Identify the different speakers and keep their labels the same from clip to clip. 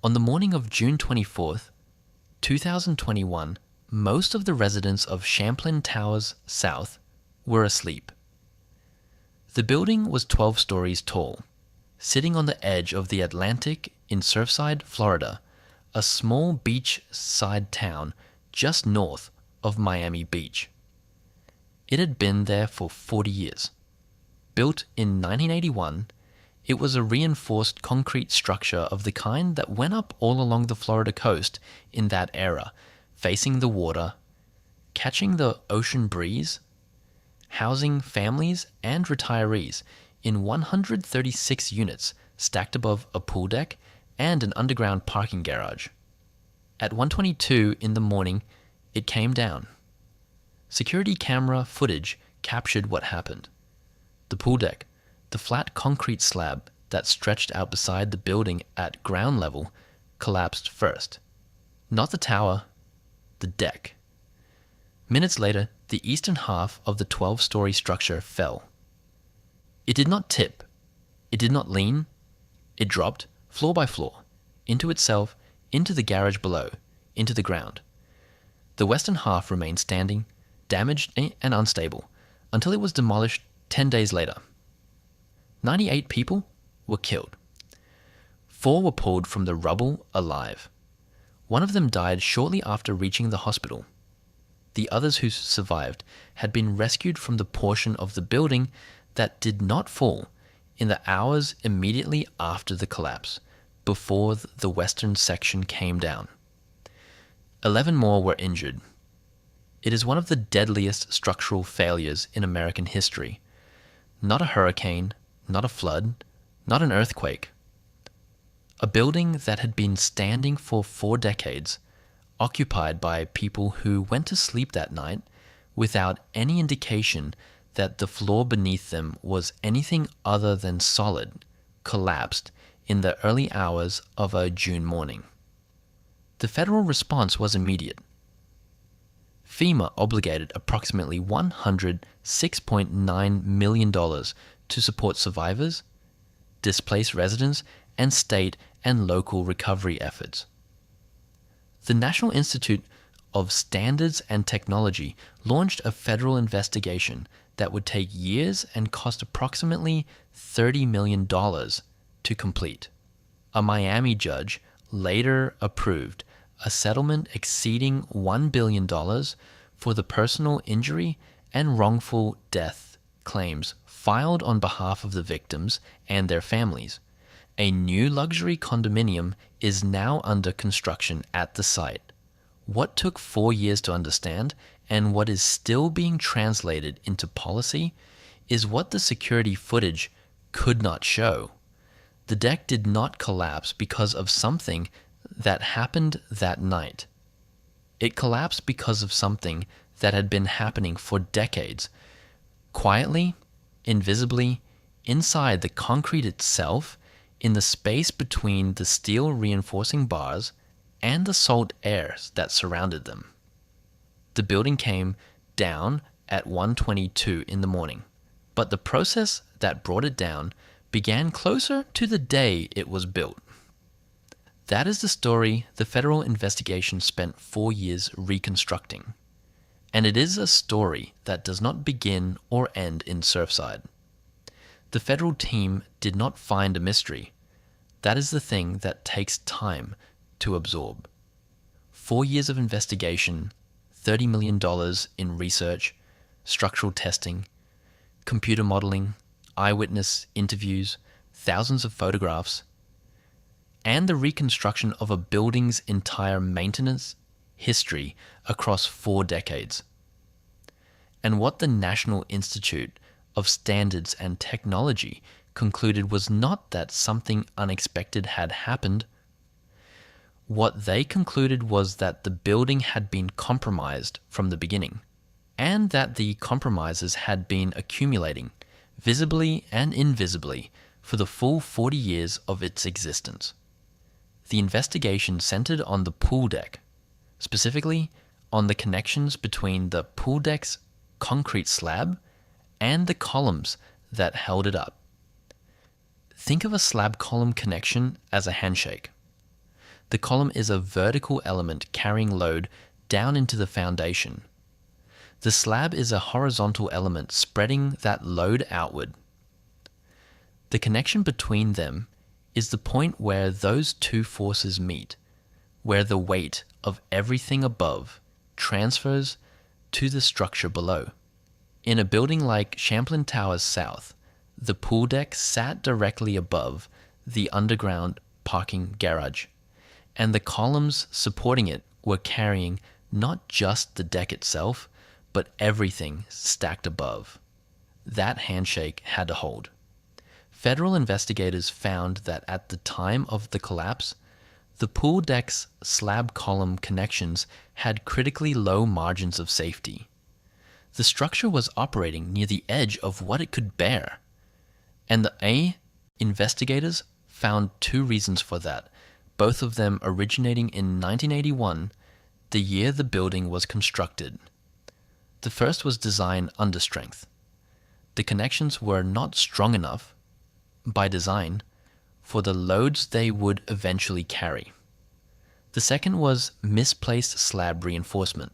Speaker 1: On the morning of June 24th, 2021, most of the residents of Champlain Towers South were asleep. The building was 12 stories tall, sitting on the edge of the Atlantic in Surfside, Florida, a small beach-side town just north of Miami Beach. It had been there for 40 years. Built in 1981, it was a reinforced concrete structure of the kind that went up all along the Florida coast in that era, facing the water, catching the ocean breeze, housing families and retirees in 136 units stacked above a pool deck and an underground parking garage. At 1:22 in the morning, it came down. Security camera footage captured what happened. The pool deck, the flat concrete slab that stretched out beside the building at ground level, collapsed first. Not the tower, the deck. Minutes later, the eastern half of the 12-story structure fell. It did not tip. It did not lean. It dropped, floor by floor, into itself, into the garage below, into the ground. The western half remained standing, damaged and unstable, until it was demolished 10 days later. 98 people were killed. 4 were pulled from the rubble alive. One of them died shortly after reaching the hospital. The others who survived had been rescued from the portion of the building that did not fall in the hours immediately after the collapse, before the western section came down. 11 more were injured. It is one of the deadliest structural failures in American history. Not a hurricane, not a flood, not an earthquake. A building that had been standing for 4 decades, occupied by people who went to sleep that night without any indication that the floor beneath them was anything other than solid, collapsed in the early hours of a June morning. The federal response was immediate. FEMA obligated approximately $106.9 million to support survivors, displaced residents, and state and local recovery efforts. The National Institute of Standards and Technology launched a federal investigation that would take years and cost approximately $30 million to complete. A Miami judge later approved a settlement exceeding $1 billion for the personal injury and wrongful death claims filed on behalf of the victims and their families. A new luxury condominium is now under construction at the site. What took 4 years to understand and what is still being translated into policy is what the security footage could not show. The deck did not collapse because of something that happened that night. It collapsed because of something that had been happening for decades, quietly, invisibly, inside the concrete itself, in the space between the steel reinforcing bars and the salt air that surrounded them. The building came down at 1:22 in the morning, but the process that brought it down began closer to the day it was built. That is the story the federal investigation spent 4 years reconstructing. And it is a story that does not begin or end in Surfside. The federal team did not find a mystery. That is the thing that takes time to absorb. 4 years of investigation, $30 million in research, structural testing, computer modeling, eyewitness interviews, thousands of photographs, and the reconstruction of a building's entire maintenance history across 4 decades. And what the National Institute of Standards and Technology concluded was not that something unexpected had happened. What they concluded was that the building had been compromised from the beginning, and that the compromises had been accumulating, visibly and invisibly, for the full 40 years of its existence. The investigation centered on the pool deck, specifically on the connections between the pool deck's concrete slab and the columns that held it up. Think of a slab column connection as a handshake. The column is a vertical element carrying load down into the foundation. The slab is a horizontal element spreading that load outward. The connection between them is the point where those two forces meet, where the weight of everything above transfers to the structure below. In a building like Champlain Towers South, the pool deck sat directly above the underground parking garage, and the columns supporting it were carrying not just the deck itself, but everything stacked above. That handshake had to hold. Federal investigators found that at the time of the collapse, the pool deck's slab column connections had critically low margins of safety. The structure was operating near the edge of what it could bear. And the investigators found two reasons for that, both of them originating in 1981, the year the building was constructed. The first was design understrength. The connections were not strong enough, by design, for the loads they would eventually carry. The second was misplaced slab reinforcement.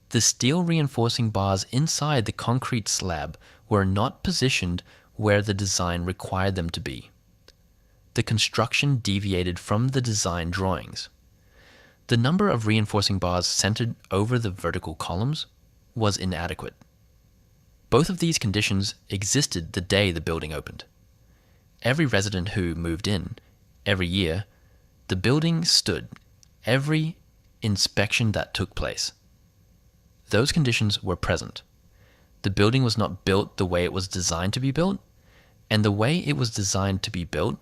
Speaker 1: The steel reinforcing bars inside the concrete slab were not positioned where the design required them to be. The construction deviated from the design drawings. The number of reinforcing bars centered over the vertical columns was inadequate. Both of these conditions existed the day the building opened. Every resident who moved in, every year, the building stood, every inspection that took place. Those conditions were present. The building was not built the way it was designed to be built, and the way it was designed to be built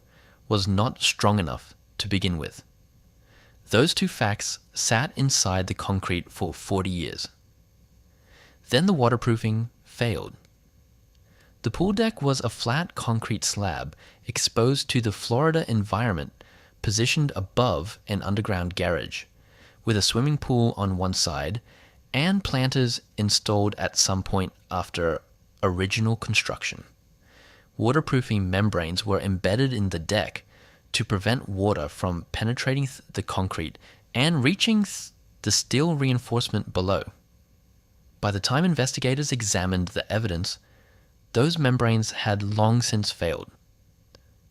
Speaker 1: was not strong enough to begin with. Those two facts sat inside the concrete for 40 years. Then the waterproofing failed. The pool deck was a flat concrete slab exposed to the Florida environment, positioned above an underground garage, with a swimming pool on one side and planters installed at some point after original construction. Waterproofing membranes were embedded in the deck to prevent water from penetrating the concrete and reaching the steel reinforcement below. By the time investigators examined the evidence, those membranes had long since failed.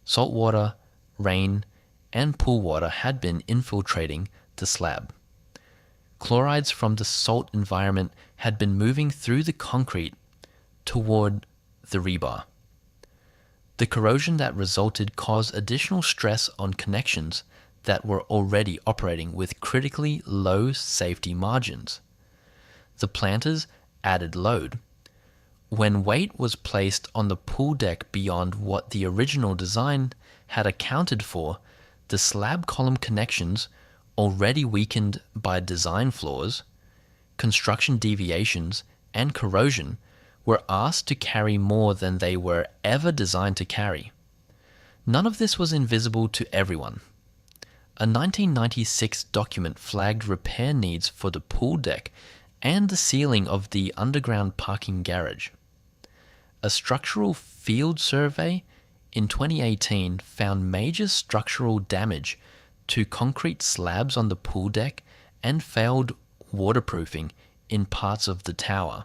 Speaker 1: Salt water, rain, and pool water had been infiltrating the slab. Chlorides from the salt environment had been moving through the concrete toward the rebar. The corrosion that resulted caused additional stress on connections that were already operating with critically low safety margins. The planters added load. When weight was placed on the pool deck beyond what the original design had accounted for, the slab column connections, already weakened by design flaws, construction deviations, and corrosion, were asked to carry more than they were ever designed to carry. None of this was invisible to everyone. A 1996 document flagged repair needs for the pool deck and the ceiling of the underground parking garage. A structural field survey in 2018 found major structural damage to concrete slabs on the pool deck and failed waterproofing in parts of the tower.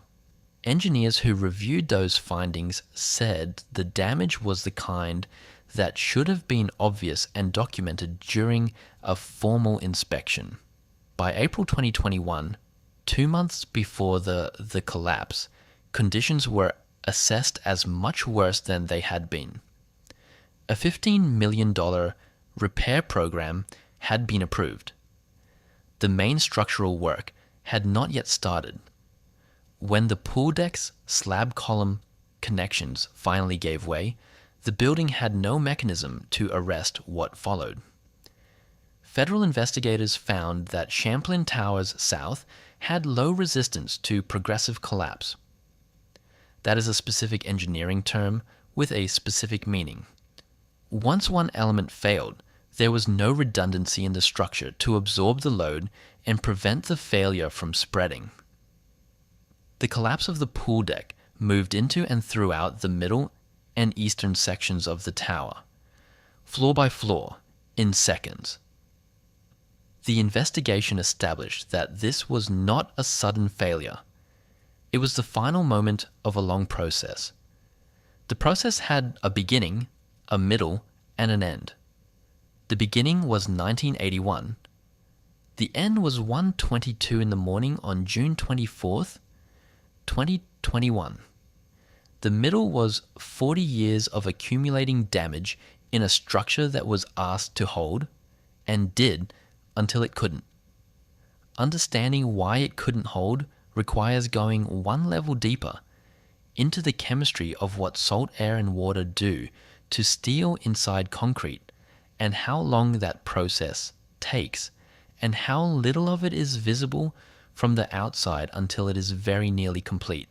Speaker 1: Engineers who reviewed those findings said the damage was the kind that should have been obvious and documented during a formal inspection. By April 2021, 2 months before the collapse, conditions were assessed as much worse than they had been. A $15 million repair program had been approved. The main structural work had not yet started. When the pool deck's slab column connections finally gave way, the building had no mechanism to arrest what followed. Federal investigators found that Champlain Towers South had low resistance to progressive collapse. That is a specific engineering term with a specific meaning. Once one element failed, there was no redundancy in the structure to absorb the load and prevent the failure from spreading. The collapse of the pool deck moved into and throughout the middle and eastern sections of the tower, floor by floor, in seconds. The investigation established that this was not a sudden failure. It was the final moment of a long process. The process had a beginning, a middle, and an end. The beginning was 1981. The end was 1:22 in the morning on June 24th, 2021. The middle was 40 years of accumulating damage in a structure that was asked to hold, and did until it couldn't. Understanding why it couldn't hold requires going one level deeper into the chemistry of what salt air and water do to steel inside concrete, and how long that process takes, and how little of it is visible from the outside until it is very nearly complete.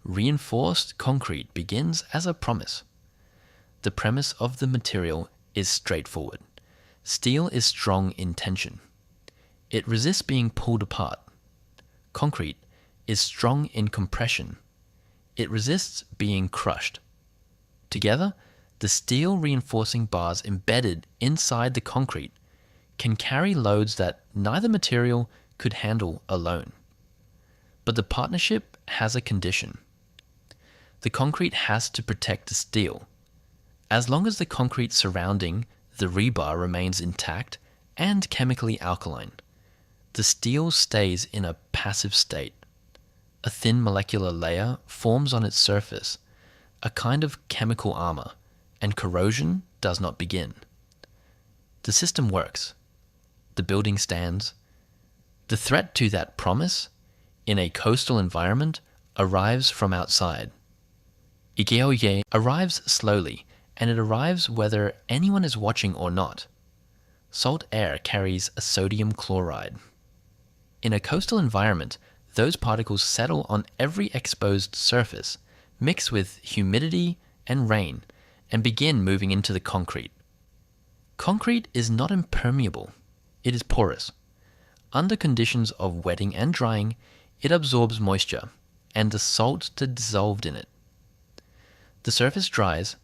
Speaker 1: Reinforced concrete begins as a promise. The premise of the material is straightforward. Steel is strong in tension. It resists being pulled apart. Concrete is strong in compression. It resists being crushed. Together, the steel reinforcing bars embedded inside the concrete can carry loads that neither material could handle alone. But the partnership has a condition. The concrete has to protect the steel. As long as the concrete surrounding the rebar remains intact and chemically alkaline, the steel stays in a passive state. A thin molecular layer forms on its surface, a kind of chemical armor, and corrosion does not begin. The system works. The building stands. The threat to that promise, in a coastal environment, arrives from outside. Ikeoye arrives slowly, and it arrives whether anyone is watching or not. Salt air carries a sodium chloride. In a coastal environment, those particles settle on every exposed surface, mix with humidity and rain, and begin moving into the concrete. Concrete is not impermeable, it is porous. Under conditions of wetting and drying, it absorbs moisture and the salt dissolved in it. The surface dries,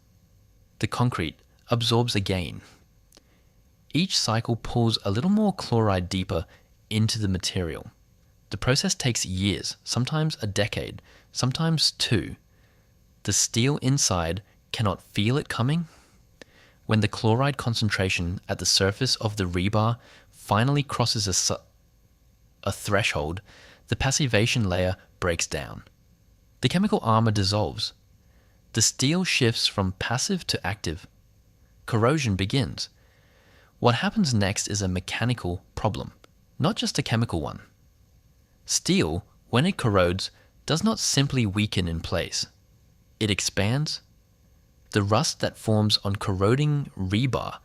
Speaker 1: the concrete absorbs again. Each cycle pulls a little more chloride deeper into the material. The process takes years, sometimes a decade, sometimes two. The steel inside cannot feel it coming. When the chloride concentration at the surface of the rebar finally crosses a threshold, the passivation layer breaks down. The chemical armor dissolves. The steel shifts from passive to active. Corrosion begins. What happens next is a mechanical problem, not just a chemical one. Steel, when it corrodes, does not simply weaken in place. It expands. The rust that forms on corroding rebar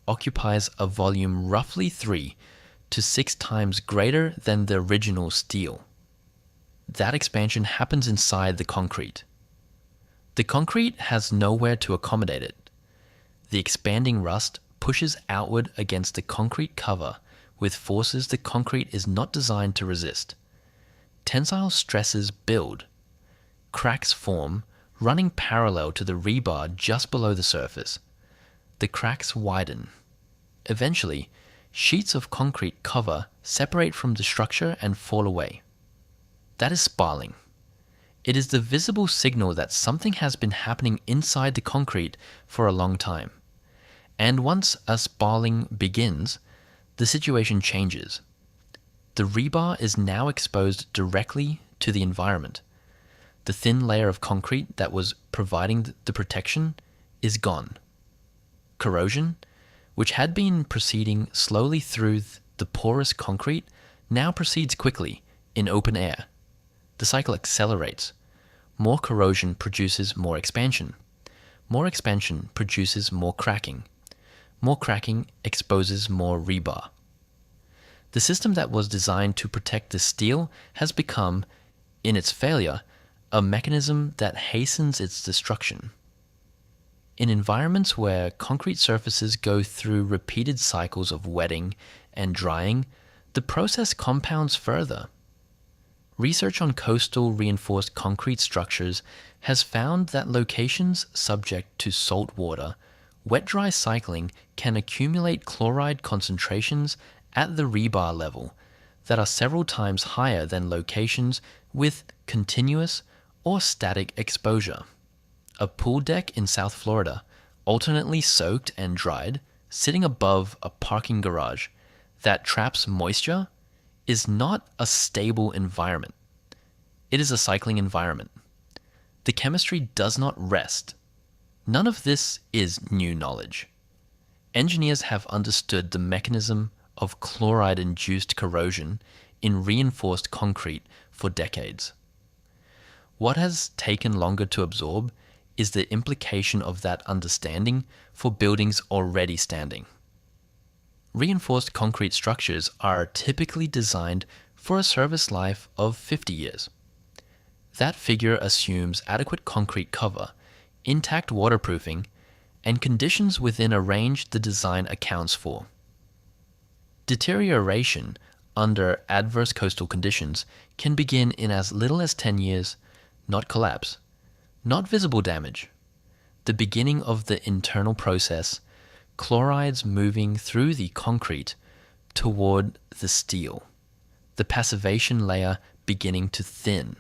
Speaker 1: occupies a volume roughly 3 to 6 times greater than the original steel. That expansion happens inside the concrete. The concrete has nowhere to accommodate it. The expanding rust pushes outward against the concrete cover with forces the concrete is not designed to resist. Tensile stresses build. Cracks form, running parallel to the rebar just below the surface. The cracks widen. Eventually, sheets of concrete cover separate from the structure and fall away. That is spalling. It is the visible signal that something has been happening inside the concrete for a long time. And once a spalling begins, the situation changes. The rebar is now exposed directly to the environment. The thin layer of concrete that was providing the protection is gone. Corrosion, which had been proceeding slowly through the porous concrete, now proceeds quickly in open air. The cycle accelerates. More corrosion produces more expansion. More expansion produces more cracking. More cracking exposes more rebar. The system that was designed to protect the steel has become, in its failure, a mechanism that hastens its destruction. In environments where concrete surfaces go through repeated cycles of wetting and drying, the process compounds further. Research on coastal reinforced concrete structures has found that locations subject to salt water, wet-dry cycling can accumulate chloride concentrations at the rebar level that are several times higher than locations with continuous or static exposure. A pool deck in South Florida, alternately soaked and dried, sitting above a parking garage that traps moisture, is not a stable environment. It is a cycling environment. The chemistry does not rest. None of this is new knowledge. Engineers have understood the mechanism of chloride-induced corrosion in reinforced concrete for decades. What has taken longer to absorb is the implication of that understanding for buildings already standing. Reinforced concrete structures are typically designed for a service life of 50 years. That figure assumes adequate concrete cover, intact waterproofing, and conditions within a range the design accounts for. Deterioration under adverse coastal conditions can begin in as little as 10 years, not collapse, not visible damage. The beginning of the internal process, chlorides moving through the concrete toward the steel, the passivation layer beginning to thin.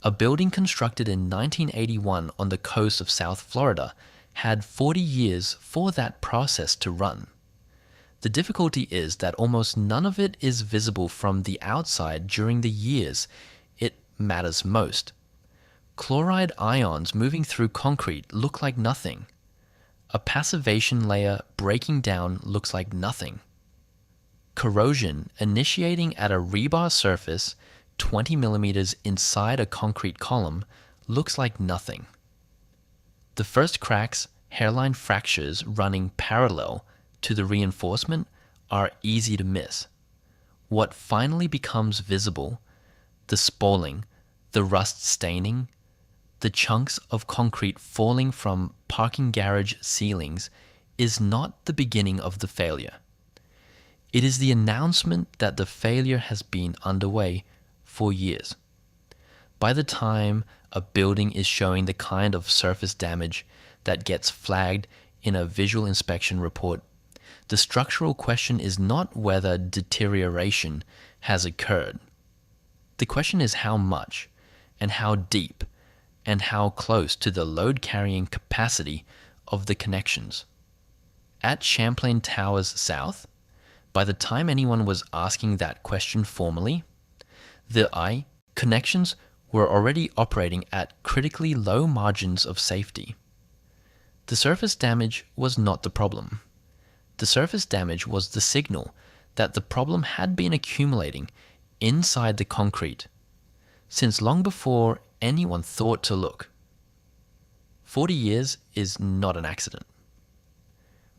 Speaker 1: A building constructed in 1981 on the coast of South Florida had 40 years for that process to run. The difficulty is that almost none of it is visible from the outside during the years it matters most. Chloride ions moving through concrete look like nothing. A passivation layer breaking down looks like nothing. Corrosion initiating at a rebar surface 20 millimeters inside a concrete column looks like nothing. The first cracks, hairline fractures running parallel to the reinforcement are easy to miss. What finally becomes visible, the spalling, the rust staining, the chunks of concrete falling from parking garage ceilings, is not the beginning of the failure. It is the announcement that the failure has been underway for years. By the time a building is showing the kind of surface damage that gets flagged in a visual inspection report, the structural question is not whether deterioration has occurred. The question is how much, and how deep, and how close to the load-carrying capacity of the connections. At Champlain Towers South, by the time anyone was asking that question formally, the connections were already operating at critically low margins of safety. The surface damage was not the problem. The surface damage was the signal that the problem had been accumulating inside the concrete since long before anyone thought to look. 40 years is not an accident.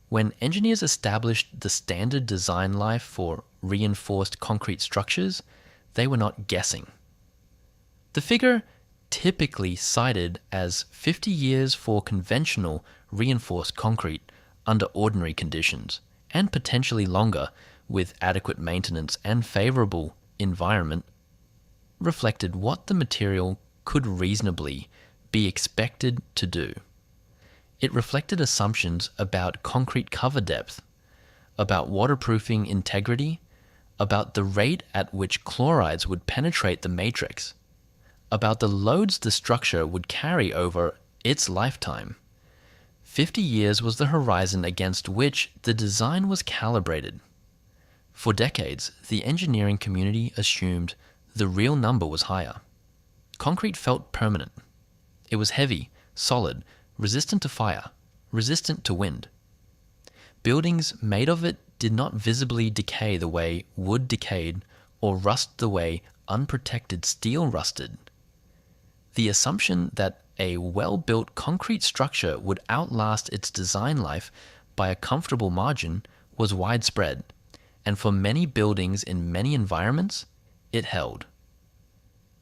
Speaker 1: When engineers established the standard design life for reinforced concrete structures, they were not guessing. The figure typically cited as 50 years for conventional reinforced concrete under ordinary conditions, and potentially longer with adequate maintenance and favorable environment, reflected what the material could reasonably be expected to do. It reflected assumptions about concrete cover depth, about waterproofing integrity, about the rate at which chlorides would penetrate the matrix, about the loads the structure would carry over its lifetime. 50 years was the horizon against which the design was calibrated. For decades, the engineering community assumed the real number was higher. Concrete felt permanent. It was heavy, solid, resistant to fire, resistant to wind. Buildings made of it did not visibly decay the way wood decayed or rust the way unprotected steel rusted. The assumption that a well-built concrete structure would outlast its design life by a comfortable margin was widespread, and for many buildings in many environments, it held.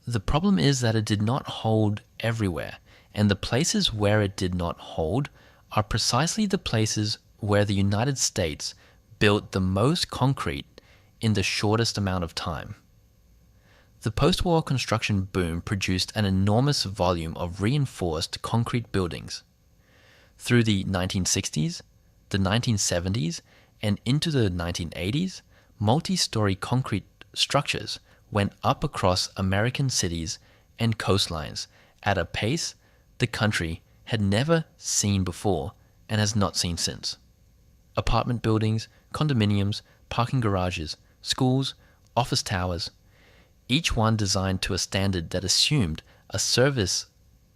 Speaker 1: The problem is that it did not hold everywhere, and the places where it did not hold are precisely the places where the United States built the most concrete in the shortest amount of time. The post-war construction boom produced an enormous volume of reinforced concrete buildings. Through the 1960s, the 1970s, and into the 1980s, multi-story concrete structures went up across American cities and coastlines at a pace the country had never seen before and has not seen since. Apartment buildings, condominiums, parking garages, schools, office towers, each one designed to a standard that assumed a service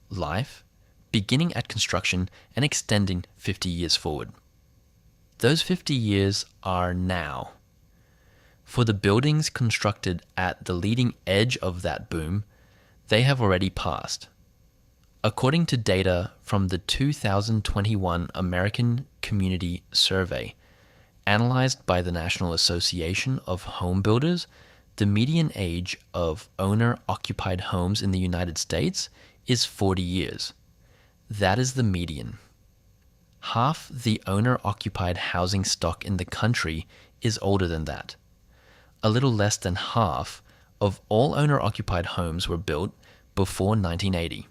Speaker 1: life beginning at construction and extending 50 years forward. Those 50 years are now. For the buildings constructed at the leading edge of that boom, they have already passed. According to data from the 2021 American Community Survey, analyzed by the National Association of Home Builders, the median age of owner-occupied homes in the United States is 40 years. That is the median. Half the owner-occupied housing stock in the country is older than that. A little less than half of all owner-occupied homes were built before 1980.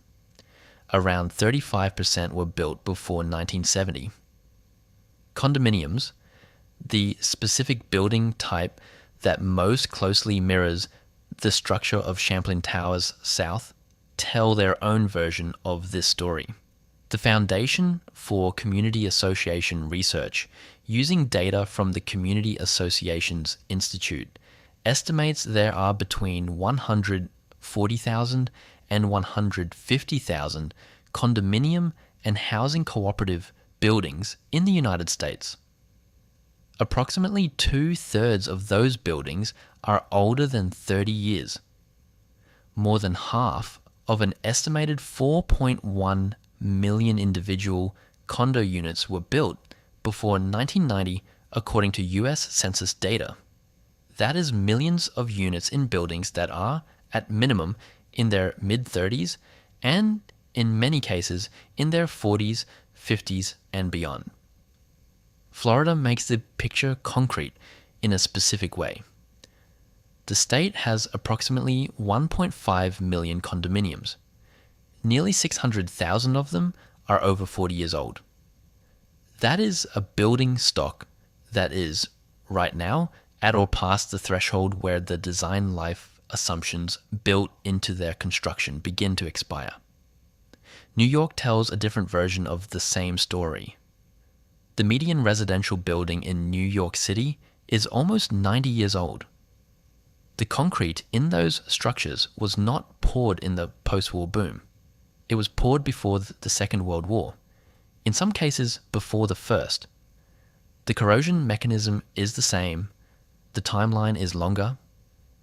Speaker 1: Around 35% were built before 1970. Condominiums, the specific building type that most closely mirrors the structure of Champlain Towers South, tell their own version of this story. The Foundation for Community Association Research, using data from the Community Associations Institute, estimates there are between 140,000 and 150,000 condominium and housing cooperative buildings in the United States. Approximately 2/3 of those buildings are older than 30 years. More than half of an estimated 4.1 million individual condo units were built before 1990, according to US Census data. That is millions of units in buildings that are, at minimum, in their mid-30s and, in many cases, in their 40s, 50s, and beyond. Florida makes the picture concrete in a specific way. The state has approximately 1.5 million condominiums. Nearly 600,000 of them are over 40 years old. That is a building stock that is, right now, at or past the threshold where the design life assumptions built into their construction begin to expire. New York tells a different version of the same story. The median residential building in New York City is almost 90 years old. The concrete in those structures was not poured in the post-war boom. It was poured before the Second World War, in some cases before the First. The corrosion mechanism is the same, the timeline is longer,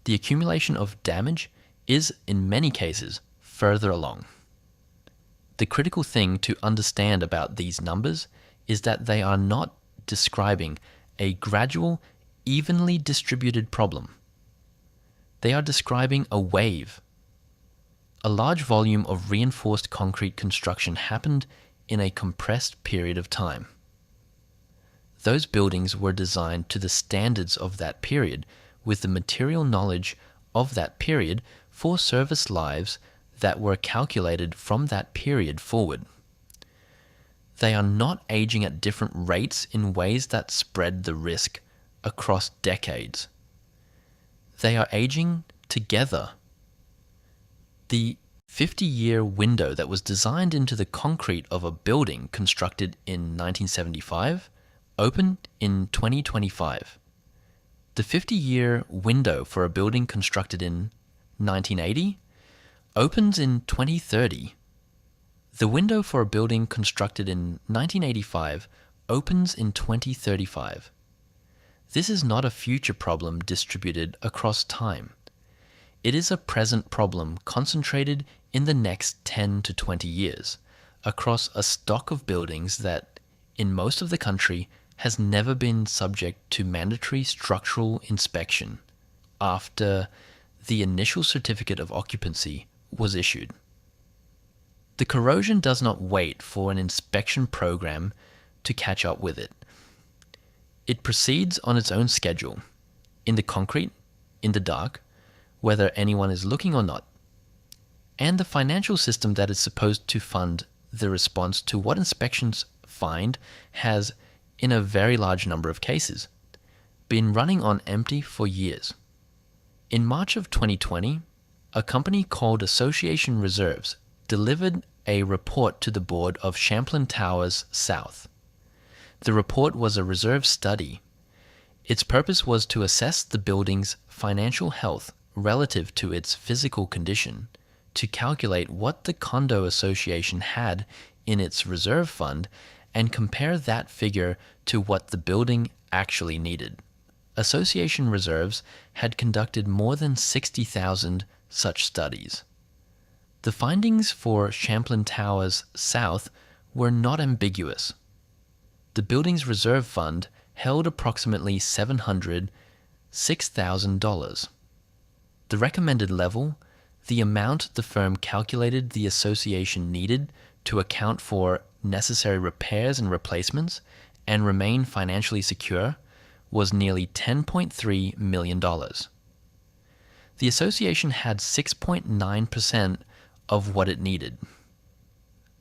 Speaker 1: the accumulation of damage is, in many cases, further along. The critical thing to understand about these numbers is that they are not describing a gradual, evenly distributed problem. They are describing a wave. A large volume of reinforced concrete construction happened in a compressed period of time. Those buildings were designed to the standards of that period, with the material knowledge of that period for service lives that were calculated from that period forward. They are not aging at different rates in ways that spread the risk across decades. They are aging together. The 50-year window that was designed into the concrete of a building constructed in 1975 opened in 2025. The 50-year window for a building constructed in 1980 opens in 2030. The window for a building constructed in 1985 opens in 2035. This is not a future problem distributed across time. It is a present problem concentrated in the next 10 to 20 years across a stock of buildings that, in most of the country, has never been subject to mandatory structural inspection after the initial certificate of occupancy was issued. The corrosion does not wait for an inspection program to catch up with it. It proceeds on its own schedule, in the concrete, in the dark, whether anyone is looking or not. And the financial system that is supposed to fund the response to what inspections find has, in a very large number of cases, been running on empty for years. In March of 2020, a company called Association Reserves delivered a report to the board of Champlain Towers South. The report was a reserve study. Its purpose was to assess the building's financial health relative to its physical condition, to calculate what the condo association had in its reserve fund and compare that figure to what the building actually needed. Association Reserves had conducted more than 60,000 such studies. The findings for Champlain Towers South were not ambiguous. The building's reserve fund held approximately $706,000. The recommended level, the amount the firm calculated the association needed to account for necessary repairs and replacements and remain financially secure, was nearly $10.3 million. The association had 6.9% of what it needed.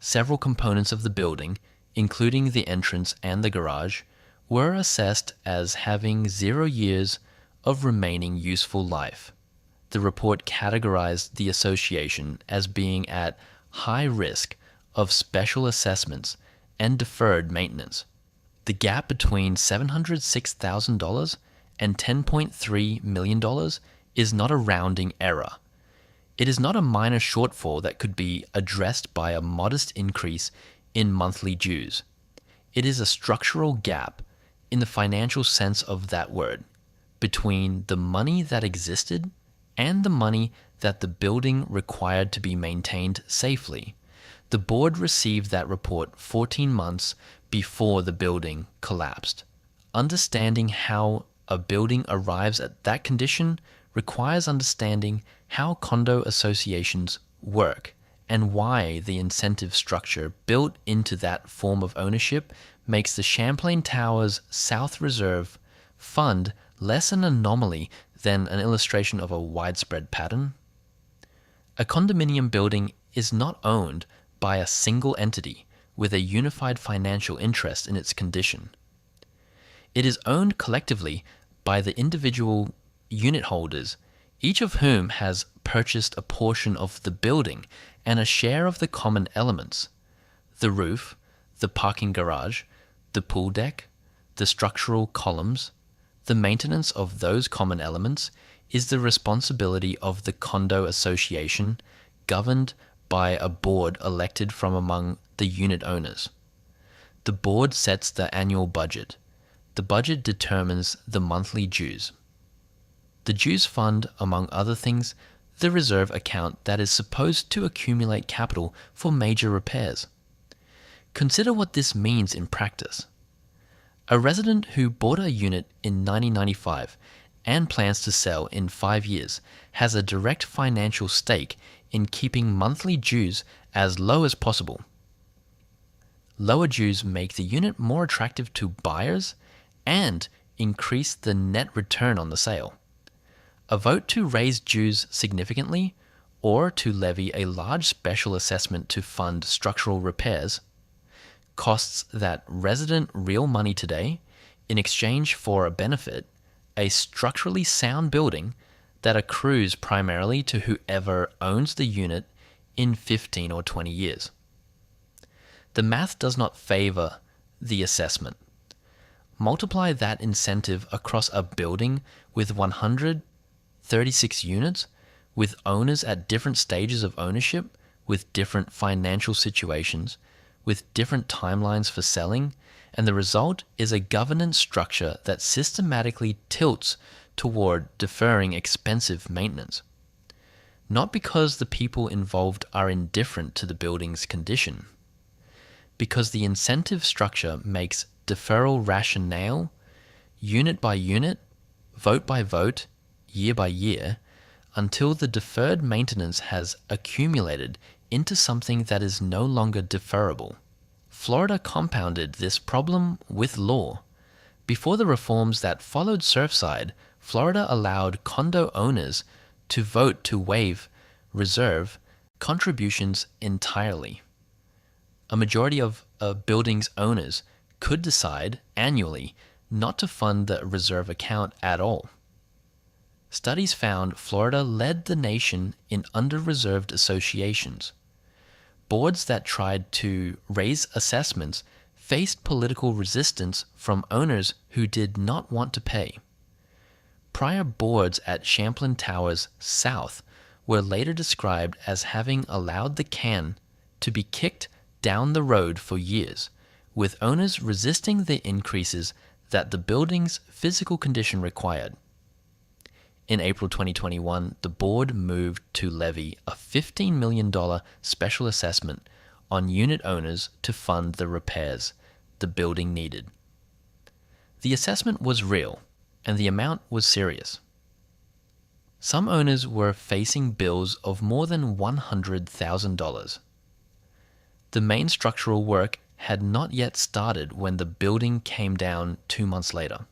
Speaker 1: Several components of the building, including the entrance and the garage, were assessed as having 0 years of remaining useful life. The report categorized the association as being at high risk of special assessments and deferred maintenance. The gap between $706,000 and $10.3 million is not a rounding error. It is not a minor shortfall that could be addressed by a modest increase in monthly dues. It is a structural gap, in the financial sense of that word, between the money that existed and the money that the building required to be maintained safely. The board received that report 14 months before the building collapsed. Understanding how a building arrives at that condition requires understanding how condo associations work and why the incentive structure built into that form of ownership makes the Champlain Towers South Reserve Fund less an anomaly than an illustration of a widespread pattern. A condominium building is not owned by a single entity with a unified financial interest in its condition. It is owned collectively by the individual unit holders, each of whom has purchased a portion of the building and a share of the common elements: the roof, the parking garage, the pool deck, the structural columns. The maintenance of those common elements is the responsibility of the condo association, governed by a board elected from among the unit owners. The board sets the annual budget. The budget determines the monthly dues. The dues fund, among other things, the reserve account that is supposed to accumulate capital for major repairs. Consider what this means in practice. A resident who bought a unit in 1995 and plans to sell in 5 years has a direct financial stake in keeping monthly dues as low as possible. Lower dues make the unit more attractive to buyers and increase the net return on the sale. A vote to raise dues significantly or to levy a large special assessment to fund structural repairs costs that resident real money today in exchange for a benefit, a structurally sound building that accrues primarily to whoever owns the unit in 15 or 20 years. The math does not favor the assessment. Multiply that incentive across a building with 136 units, with owners at different stages of ownership, with different financial situations, with different timelines for selling, and the result is a governance structure that systematically tilts toward deferring expensive maintenance. Not because the people involved are indifferent to the building's condition, because the incentive structure makes deferral rationale, unit by unit, vote by vote, year by year, until the deferred maintenance has accumulated into something that is no longer deferrable. Florida compounded this problem with law. Before the reforms that followed Surfside, Florida allowed condo owners to vote to waive reserve contributions entirely. A majority of a building's owners could decide annually not to fund the reserve account at all. Studies found Florida led the nation in under-reserved associations. Boards that tried to raise assessments faced political resistance from owners who did not want to pay. Prior boards at Champlain Towers South were later described as having allowed the can to be kicked down the road for years, with owners resisting the increases that the building's physical condition required. In April 2021, the board moved to levy a $15 million special assessment on unit owners to fund the repairs the building needed. The assessment was real, and the amount was serious. Some owners were facing bills of more than $100,000. The main structural work had not yet started when the building came down 2 months later.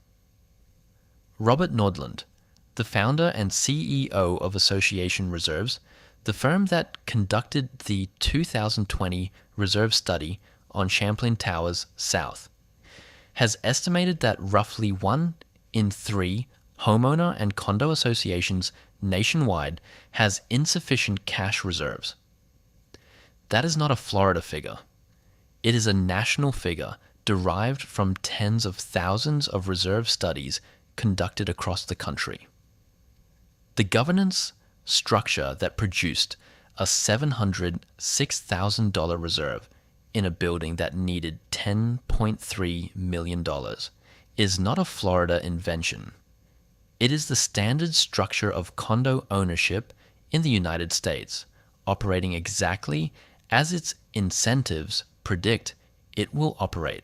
Speaker 1: Robert Nordland, the founder and CEO of Association Reserves, the firm that conducted the 2020 reserve study on Champlain Towers South, has estimated that roughly 1 in 3 homeowner and condo associations nationwide has insufficient cash reserves. That is not a Florida figure. It is a national figure derived from tens of thousands of reserve studies conducted across the country. The governance structure that produced a $706,000 reserve in a building that needed $10.3 million is not a Florida invention. It is the standard structure of condo ownership in the United States, operating exactly as its incentives predict it will operate.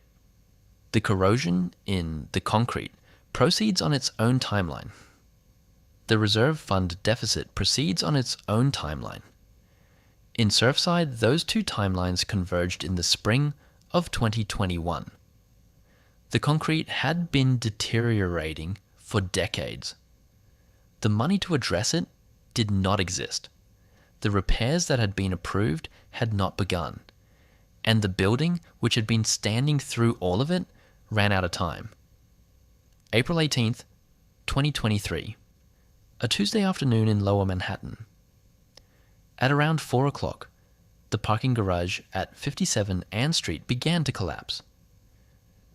Speaker 1: The corrosion in the concrete proceeds on its own timeline. The reserve fund deficit proceeds on its own timeline. In Surfside, those two timelines converged in the spring of 2021. The concrete had been deteriorating for decades. The money to address it did not exist. The repairs that had been approved had not begun, and the building, which had been standing through all of it, ran out of time. April 18th, 2023. A Tuesday afternoon in Lower Manhattan. At around 4 o'clock, the parking garage at 57 Ann Street began to collapse.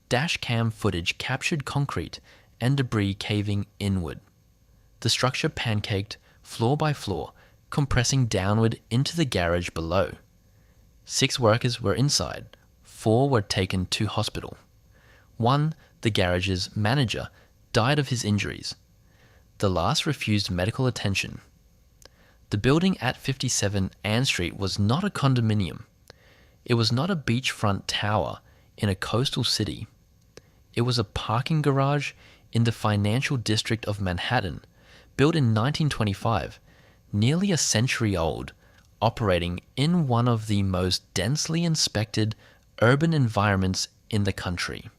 Speaker 1: Dash cam footage captured concrete and debris caving inward. The structure pancaked floor by floor, compressing downward into the garage below. 6 workers were inside. 4 were taken to hospital. 1, the garage's manager, died of his injuries. The last refused medical attention. The building at 57 Ann Street was not a condominium. It was not a beachfront tower in a coastal city. It was a parking garage in the financial district of Manhattan, built in 1925, nearly a century old, operating in one of the most densely inspected urban environments in the country.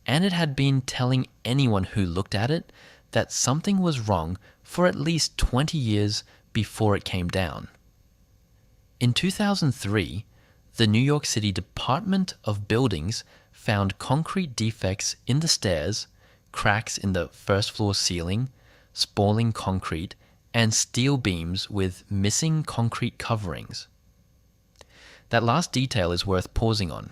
Speaker 1: And it had been telling anyone who looked at it that something was wrong for at least 20 years before it came down. In 2003, the New York City Department of Buildings found concrete defects in the stairs, cracks in the first floor ceiling, spalling concrete, and steel beams with missing concrete coverings. That last detail is worth pausing on.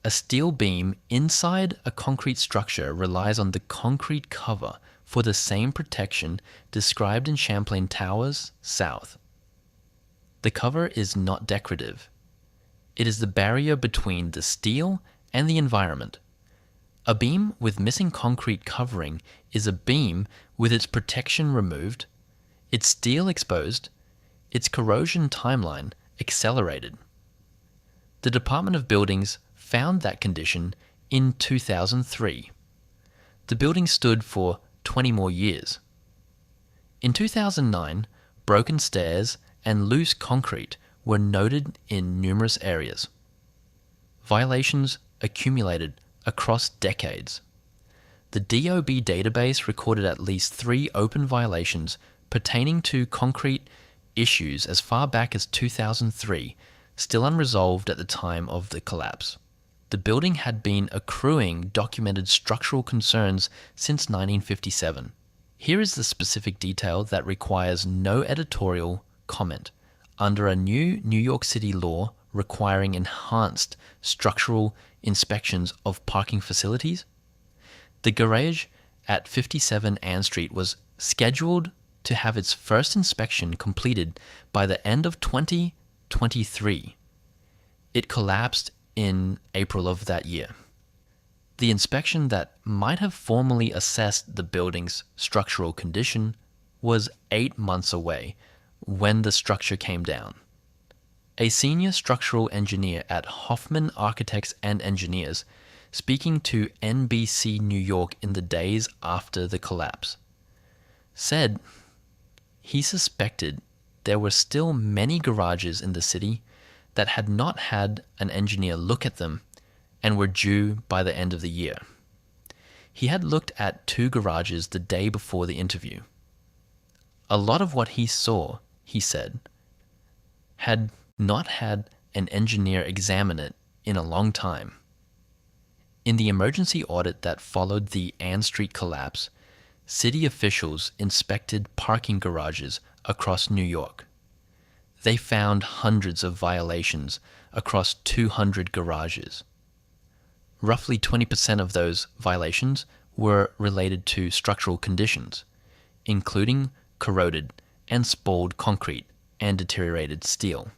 Speaker 1: A steel beam inside a concrete structure relies on the concrete cover for the same protection described in Champlain Towers South. The cover is not decorative. It is the barrier between the steel and the environment. A beam with missing concrete covering is a beam with its protection removed, its steel exposed, its corrosion timeline accelerated. The Department of Buildings found that condition in 2003. The building stood for 20 more years. In 2009, broken stairs and loose concrete were noted in numerous areas. Violations accumulated across decades. The DOB database recorded at least 3 open violations pertaining to concrete issues as far back as 2003, still unresolved at the time of the collapse. The building had been accruing documented structural concerns since 1957. Here is the specific detail that requires no editorial comment. Under a new New York City law requiring enhanced structural inspections of parking facilities, the garage at 57 Ann Street was scheduled to have its first inspection completed by the end of 2023. It collapsed in April of that year. The inspection that might have formally assessed the building's structural condition was 8 months away when the structure came down. A senior structural engineer at Hoffman Architects and Engineers, speaking to NBC New York in the days after the collapse, said he suspected there were still many garages in the city that had not had an engineer look at them and were due by the end of the year. He had looked at 2 garages the day before the interview. A lot of what he saw, he said, had not had an engineer examine it in a long time. In the emergency audit that followed the Ann Street collapse, city officials inspected parking garages across New York. They found hundreds of violations across 200 garages. Roughly 20% of those violations were related to structural conditions, including corroded and spalled concrete and deteriorated steel.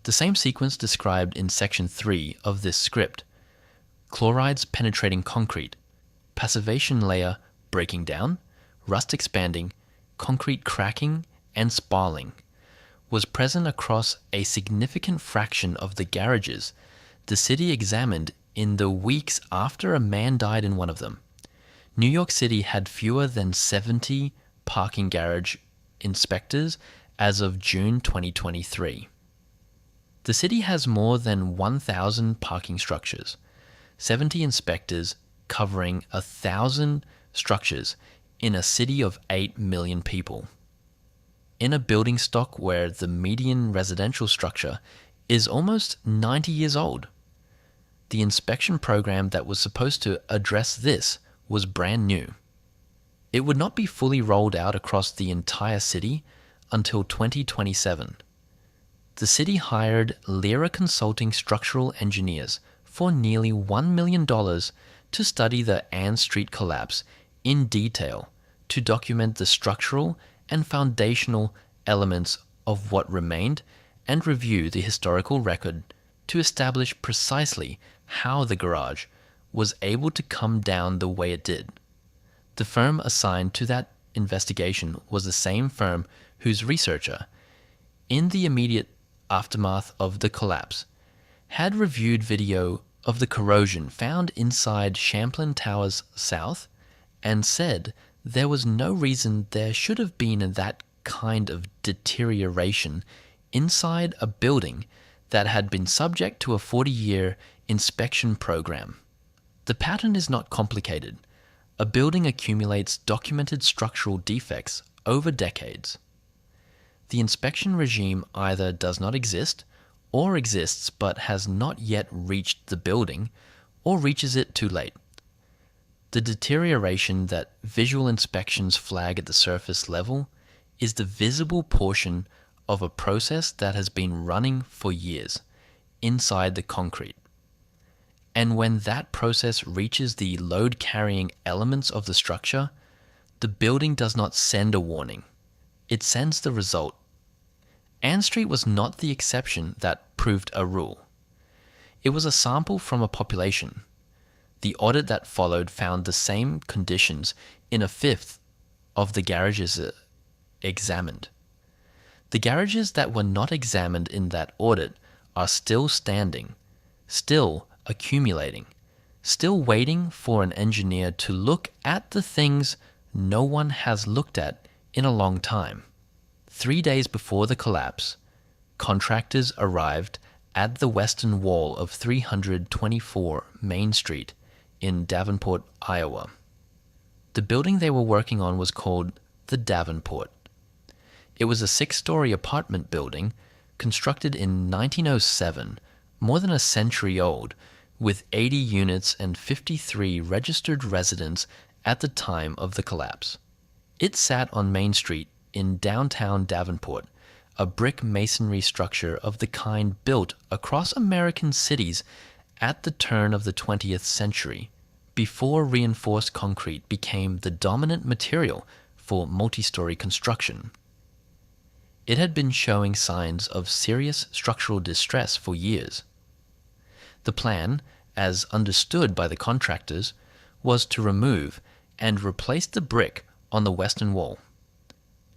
Speaker 1: The same sequence described in Section 3 of this script, chlorides penetrating concrete, passivation layer breaking down, rust expanding, concrete cracking, and spalling, was present across a significant fraction of the garages the city examined in the weeks after a man died in one of them. New York City had fewer than 70 parking garage inspectors as of June 2023. The city has more than 1,000 parking structures, 70 inspectors covering 1,000 structures in a city of 8 million people. In a building stock where the median residential structure is almost 90 years old. The inspection program that was supposed to address this was brand new. It would not be fully rolled out across the entire city until 2027. The city hired Lira Consulting structural engineers for nearly $1 million to study the Ann Street collapse in detail to document the structural and foundational elements of what remained and review the historical record to establish precisely how the garage was able to come down the way it did. The firm assigned to that investigation was the same firm whose researcher, in the immediate aftermath of the collapse, had reviewed video of the corrosion found inside Champlain Towers South and said there was no reason there should have been that kind of deterioration inside a building that had been subject to a 40-year inspection program. The pattern is not complicated. A building accumulates documented structural defects over decades. The inspection regime either does not exist or exists but has not yet reached the building or reaches it too late. The deterioration that visual inspections flag at the surface level is the visible portion of a process that has been running for years inside the concrete. And when that process reaches the load-carrying elements of the structure, the building does not send a warning. It sends the result. Ann Street was not the exception that proved a rule. It was a sample from a population. The audit that followed found the same conditions in a fifth of the garages examined. The garages that were not examined in that audit are still standing, still accumulating, still waiting for an engineer to look at the things no one has looked at in a long time. 3 days before the collapse, contractors arrived at the western wall of 324 Main Street in Davenport, Iowa. The building they were working on was called the Davenport. It was a 6-story apartment building constructed in 1907, more than a century old, with 80 units and 53 registered residents at the time of the collapse. It sat on Main Street in downtown Davenport, a brick masonry structure of the kind built across American cities at the turn of the 20th century, before reinforced concrete became the dominant material for multi-story construction. It had been showing signs of serious structural distress for years. The plan, as understood by the contractors, was to remove and replace the brick on the western wall.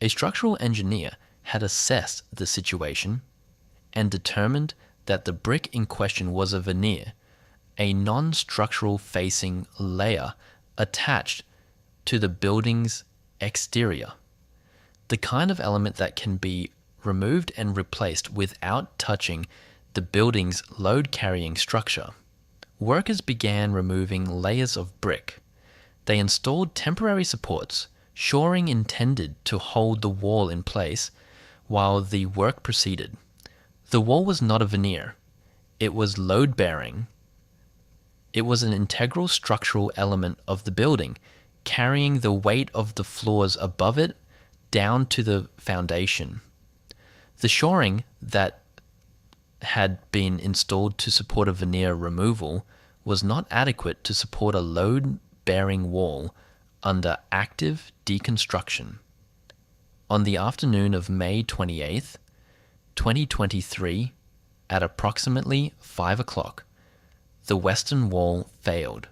Speaker 1: A structural engineer had assessed the situation and determined that the brick in question was a veneer, a non-structural facing layer attached to the building's exterior, the kind of element that can be removed and replaced without touching the building's load-carrying structure. Workers began removing layers of brick. They installed temporary supports, shoring intended to hold the wall in place while the work proceeded. The wall was not a veneer. It was load-bearing. It was an integral structural element of the building, carrying the weight of the floors above it down to the foundation. The shoring that had been installed to support a veneer removal was not adequate to support a load-bearing wall under active deconstruction. On the afternoon of May 28, 2023, at approximately 5 o'clock, the western wall failed.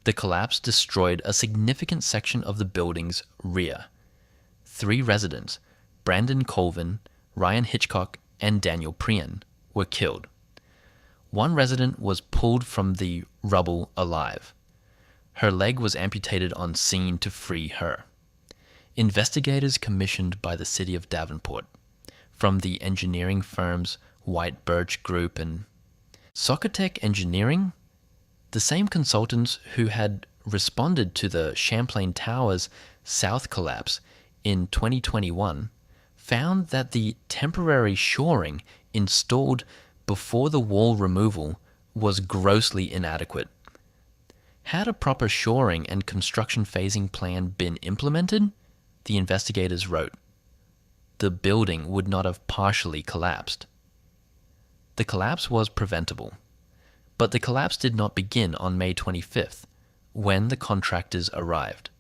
Speaker 1: The collapse destroyed a significant section of the building's rear. 3 residents, Brandon Colvin, Ryan Hitchcock, and Daniel Prien, were killed. 1 resident was pulled from the rubble alive. Her leg was amputated on scene to free her. Investigators commissioned by the city of Davenport, from the engineering firms White Birch Group and Socotec Engineering, the same consultants who had responded to the Champlain Towers South collapse in 2021, found that the temporary shoring installed before the wall removal was grossly inadequate. Had a proper shoring and construction phasing plan been implemented, the investigators wrote, the building would not have partially collapsed. The collapse was preventable, but the collapse did not begin on May 25th, when the contractors arrived.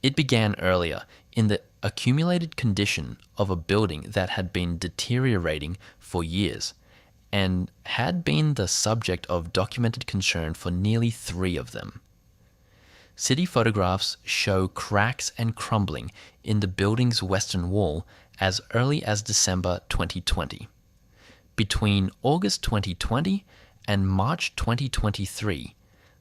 Speaker 1: It began earlier in the accumulated condition of a building that had been deteriorating for years and had been the subject of documented concern for nearly 3 of them. City photographs show cracks and crumbling in the building's western wall as early as December 2020. Between August 2020 and March 2023,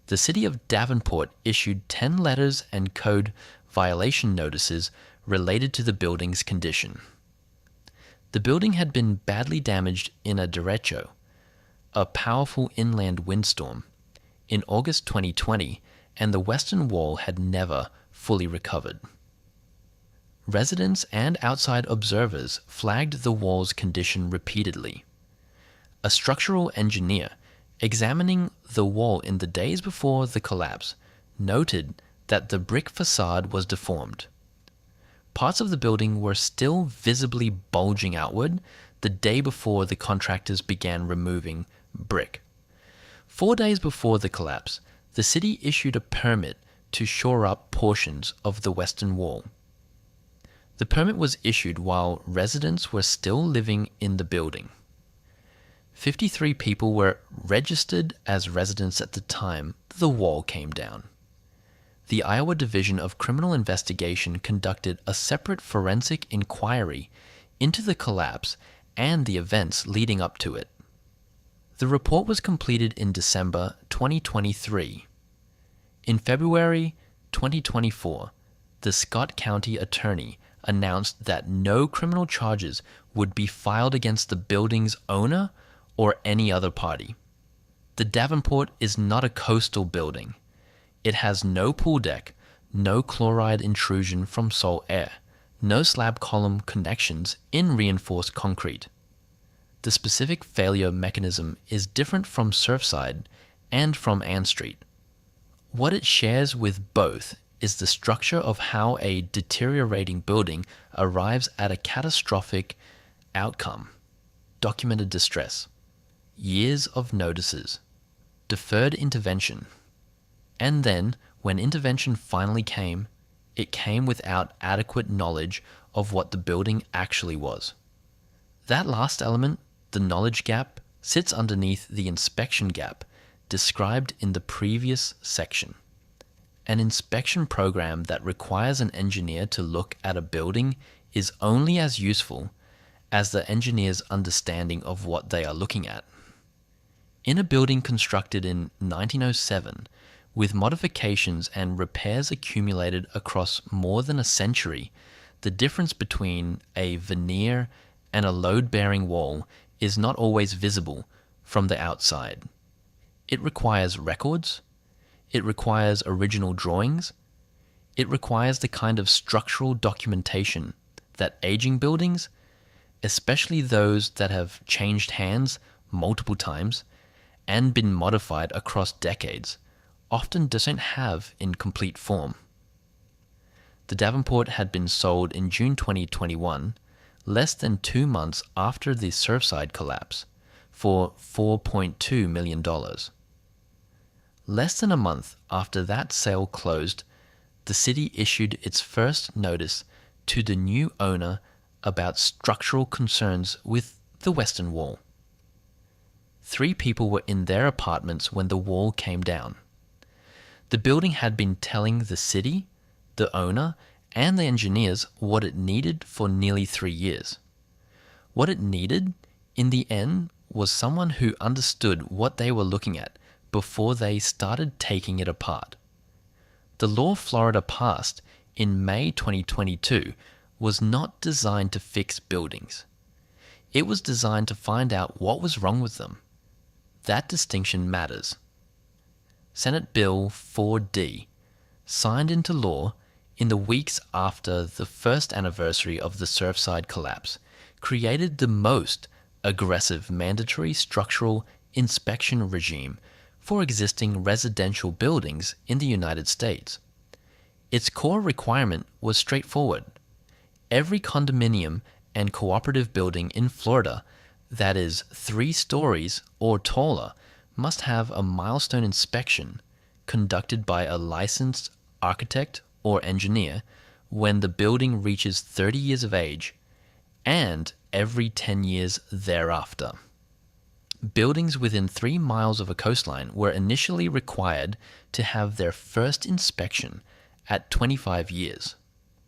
Speaker 1: the city of Davenport issued 10 letters and code violation notices related to the building's condition. The building had been badly damaged in a derecho, a powerful inland windstorm, in August 2020, and the western wall had never fully recovered. Residents and outside observers flagged the wall's condition repeatedly. A structural engineer, examining the wall in the days before the collapse, noted that the brick facade was deformed. Parts of the building were still visibly bulging outward the day before the contractors began removing brick. 4 days before the collapse, the city issued a permit to shore up portions of the western wall. The permit was issued while residents were still living in the building. 53 people were registered as residents at the time the wall came down. The Iowa Division of Criminal Investigation conducted a separate forensic inquiry into the collapse and the events leading up to it. The report was completed in December 2023. In February 2024, the Scott County Attorney announced that no criminal charges would be filed against the building's owner or any other party. The Davenport is not a coastal building. It has no pool deck, no chloride intrusion from salt air, no slab column connections in reinforced concrete. The specific failure mechanism is different from Surfside and from Ann Street. What it shares with both is the structure of how a deteriorating building arrives at a catastrophic outcome: documented distress, years of notices, deferred intervention, and then, when intervention finally came, it came without adequate knowledge of what the building actually was. That last element, the knowledge gap, sits underneath the inspection gap described in the previous section. An inspection program that requires an engineer to look at a building is only as useful as the engineer's understanding of what they are looking at. In a building constructed in 1907, with modifications and repairs accumulated across more than a century, the difference between a veneer and a load-bearing wall is not always visible from the outside. It requires records. It requires original drawings. It requires the kind of structural documentation that aging buildings, especially those that have changed hands multiple times and been modified across decades, often doesn't have in complete form. The Davenport had been sold in June 2021, less than 2 months after the Surfside collapse, for $4.2 million. Less than a month after that sale closed, the city issued its first notice to the new owner about structural concerns with the western wall. 3 people were in their apartments when the wall came down. The building had been telling the city, the owner, and the engineers what it needed for nearly 3 years. What it needed, in the end, was someone who understood what they were looking at before they started taking it apart. The law Florida passed in May 2022 was not designed to fix buildings. It was designed to find out what was wrong with them. That distinction matters. Senate Bill 4D, signed into law in the weeks after the first anniversary of the Surfside collapse, created the most aggressive mandatory structural inspection regime for existing residential buildings in the United States. Its core requirement was straightforward. Every condominium and cooperative building in Florida that is 3 stories or taller must have a milestone inspection conducted by a licensed architect or engineer when the building reaches 30 years of age, and every 10 years thereafter. Buildings within 3 miles of a coastline were initially required to have their first inspection at 25 years.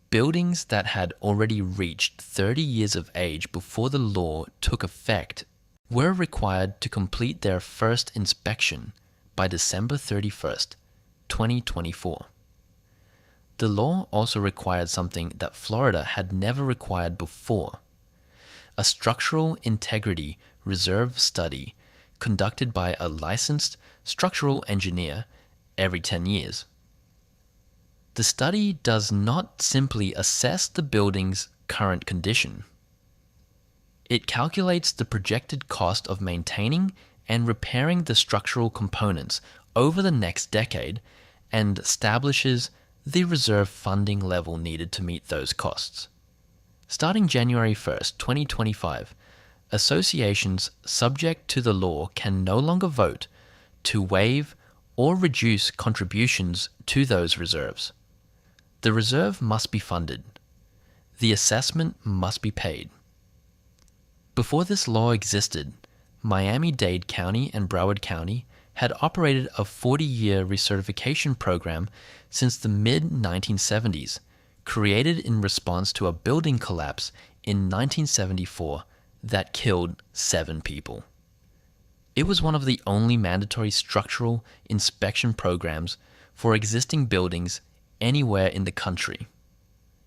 Speaker 1: Buildings that had already reached 30 years of age before the law took effect were required to complete their first inspection by December 31st, 2024. The law also required something that Florida had never required before: a structural integrity reserve study conducted by a licensed structural engineer every 10 years. The study does not simply assess the building's current condition. It calculates the projected cost of maintaining and repairing the structural components over the next decade and establishes the reserve funding level needed to meet those costs. Starting January 1st, 2025, associations subject to the law can no longer vote to waive or reduce contributions to those reserves. The reserve must be funded. The assessment must be paid. Before this law existed, Miami-Dade County and Broward County had operated a 40-year recertification program since the mid-1970s, created in response to a building collapse in 1974 that killed 7 people. It was one of the only mandatory structural inspection programs for existing buildings anywhere in the country.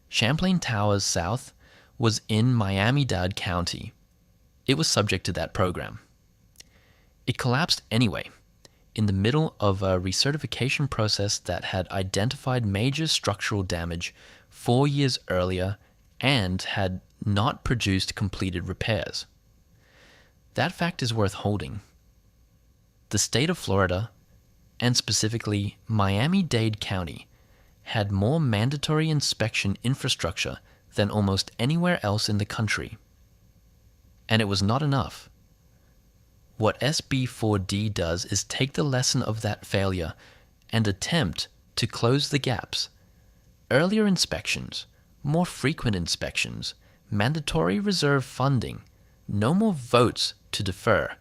Speaker 1: Champlain Towers South was in Miami-Dade County. It was subject to that program. It collapsed anyway, in the middle of a recertification process that had identified major structural damage 4 years earlier and had not produced completed repairs. That fact is worth holding. The state of Florida, and specifically Miami-Dade County, had more mandatory inspection infrastructure than almost anywhere else in the country. And it was not enough. What SB 4D does is take the lesson of that failure and attempt to close the gaps. Earlier inspections, more frequent inspections, mandatory reserve funding, no more votes to defer.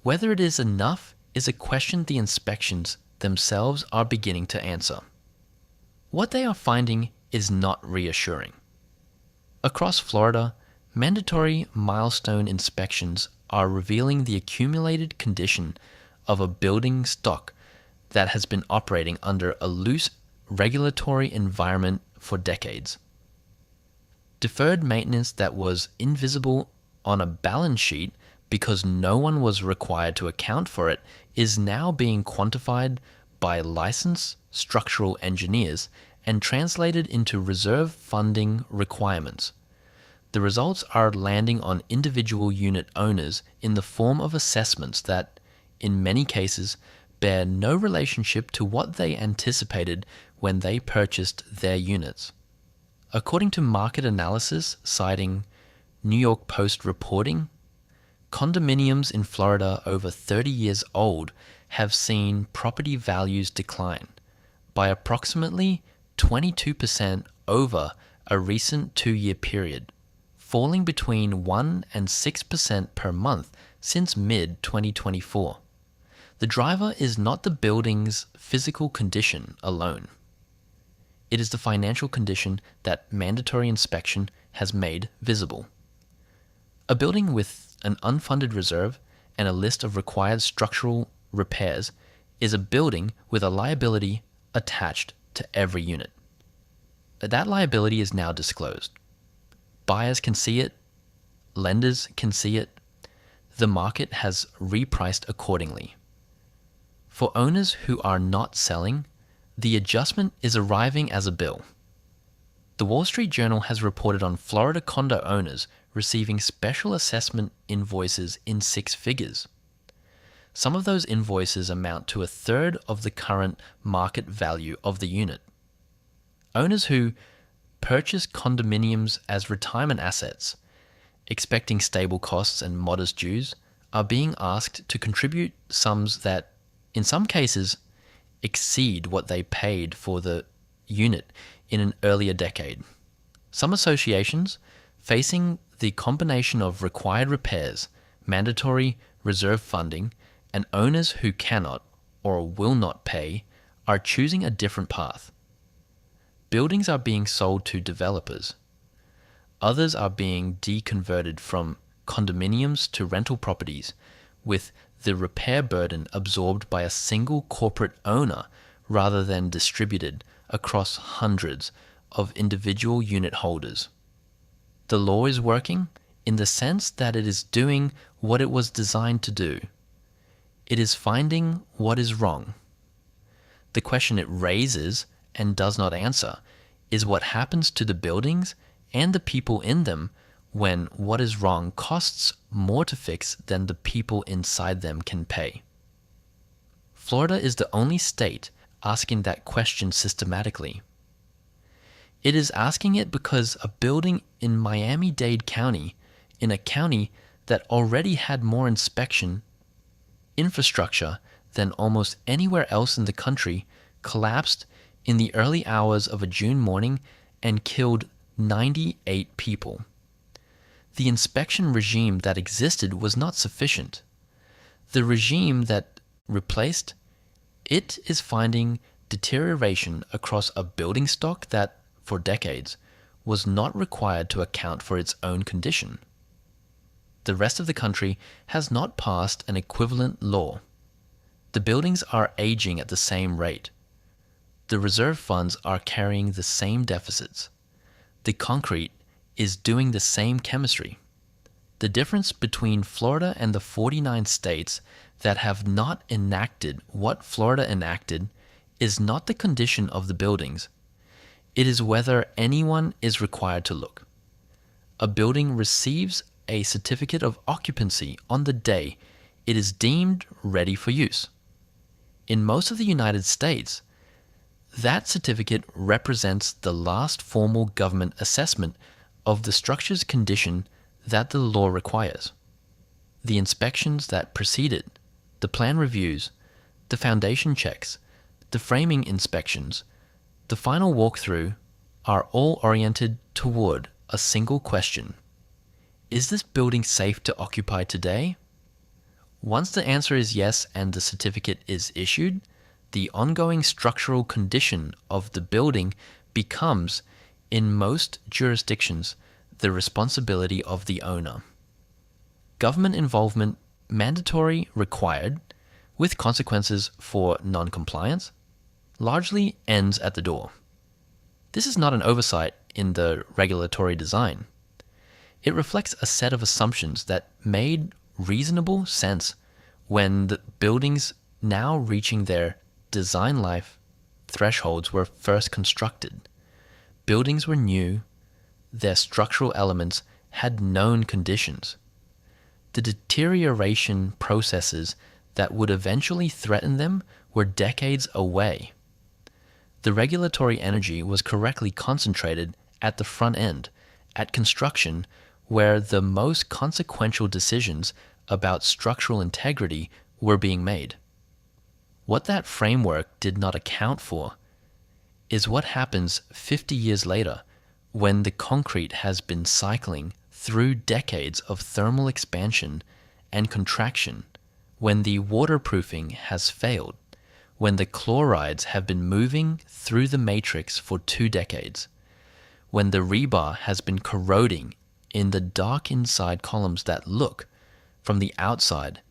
Speaker 1: Whether it is enough is a question the inspections themselves are beginning to answer. What they are finding is not reassuring. Across Florida, mandatory milestone inspections are revealing the accumulated condition of a building stock that has been operating under a loose regulatory environment for decades. Deferred maintenance that was invisible on a balance sheet because no one was required to account for it is now being quantified by licensed structural engineers and translated into reserve funding requirements. The results are landing on individual unit owners in the form of assessments that, in many cases, bear no relationship to what they anticipated when they purchased their units. According to market analysis citing New York Post reporting, condominiums in Florida over 30 years old have seen property values decline by approximately 22% over a recent 2-year period, falling between 1% and 6% per month since mid-2024. The driver is not the building's physical condition alone. It is the financial condition that mandatory inspection has made visible. A building with an unfunded reserve and a list of required structural repairs is a building with a liability attached to every unit. That liability is now disclosed. Buyers can see it, lenders can see it, the market has repriced accordingly. For owners who are not selling, the adjustment is arriving as a bill. The Wall Street Journal has reported on Florida condo owners receiving special assessment invoices in 6 figures. Some of those invoices amount to 1/3 of the current market value of the unit. Owners who purchase condominiums as retirement assets, expecting stable costs and modest dues, are being asked to contribute sums that, in some cases, exceed what they paid for the unit in an earlier decade. Some associations, facing the combination of required repairs, mandatory reserve funding, and owners who cannot or will not pay, are choosing a different path. Buildings are being sold to developers. Others are being deconverted from condominiums to rental properties, with the repair burden absorbed by a single corporate owner rather than distributed across hundreds of individual unit holders. The law is working in the sense that it is doing what it was designed to do. It is finding what is wrong. The question it raises and does not answer is what happens to the buildings and the people in them when what is wrong costs more to fix than the people inside them can pay. Florida is the only state asking that question systematically. It is asking it because a building in Miami-Dade County, in a county that already had more inspection infrastructure than almost anywhere else in the country, collapsed in the early hours of a June morning and killed 98 people. The inspection regime that existed was not sufficient. The regime that replaced it is finding deterioration across a building stock that, for decades, was not required to account for its own condition. The rest of the country has not passed an equivalent law. The buildings are aging at the same rate. The reserve funds are carrying the same deficits. The concrete is doing the same chemistry. The difference between Florida and the 49 states that have not enacted what Florida enacted is not the condition of the buildings. It is whether anyone is required to look. A building receives a certificate of occupancy on the day it is deemed ready for use. In most of the United States, that certificate represents the last formal government assessment of the structure's condition that the law requires. The inspections that precede it, the plan reviews, the foundation checks, the framing inspections, the final walkthrough are all oriented toward a single question. Is this building safe to occupy today? Once the answer is yes and the certificate is issued, the ongoing structural condition of the building becomes, in most jurisdictions, the responsibility of the owner. Government involvement, mandatory, required, with consequences for non-compliance, largely ends at the door. This is not an oversight in the regulatory design. It reflects a set of assumptions that made reasonable sense when the buildings now reaching their design life thresholds were first constructed. Buildings were new, their structural elements had known conditions. The deterioration processes that would eventually threaten them were decades away. The regulatory energy was correctly concentrated at the front end, at construction, where the most consequential decisions about structural integrity were being made. What that framework did not account for is what happens 50 years later when the concrete has been cycling through decades of thermal expansion and contraction, when the waterproofing has failed, when the chlorides have been moving through the matrix for 2 decades, when the rebar has been corroding in the dark inside columns that look, from the outside,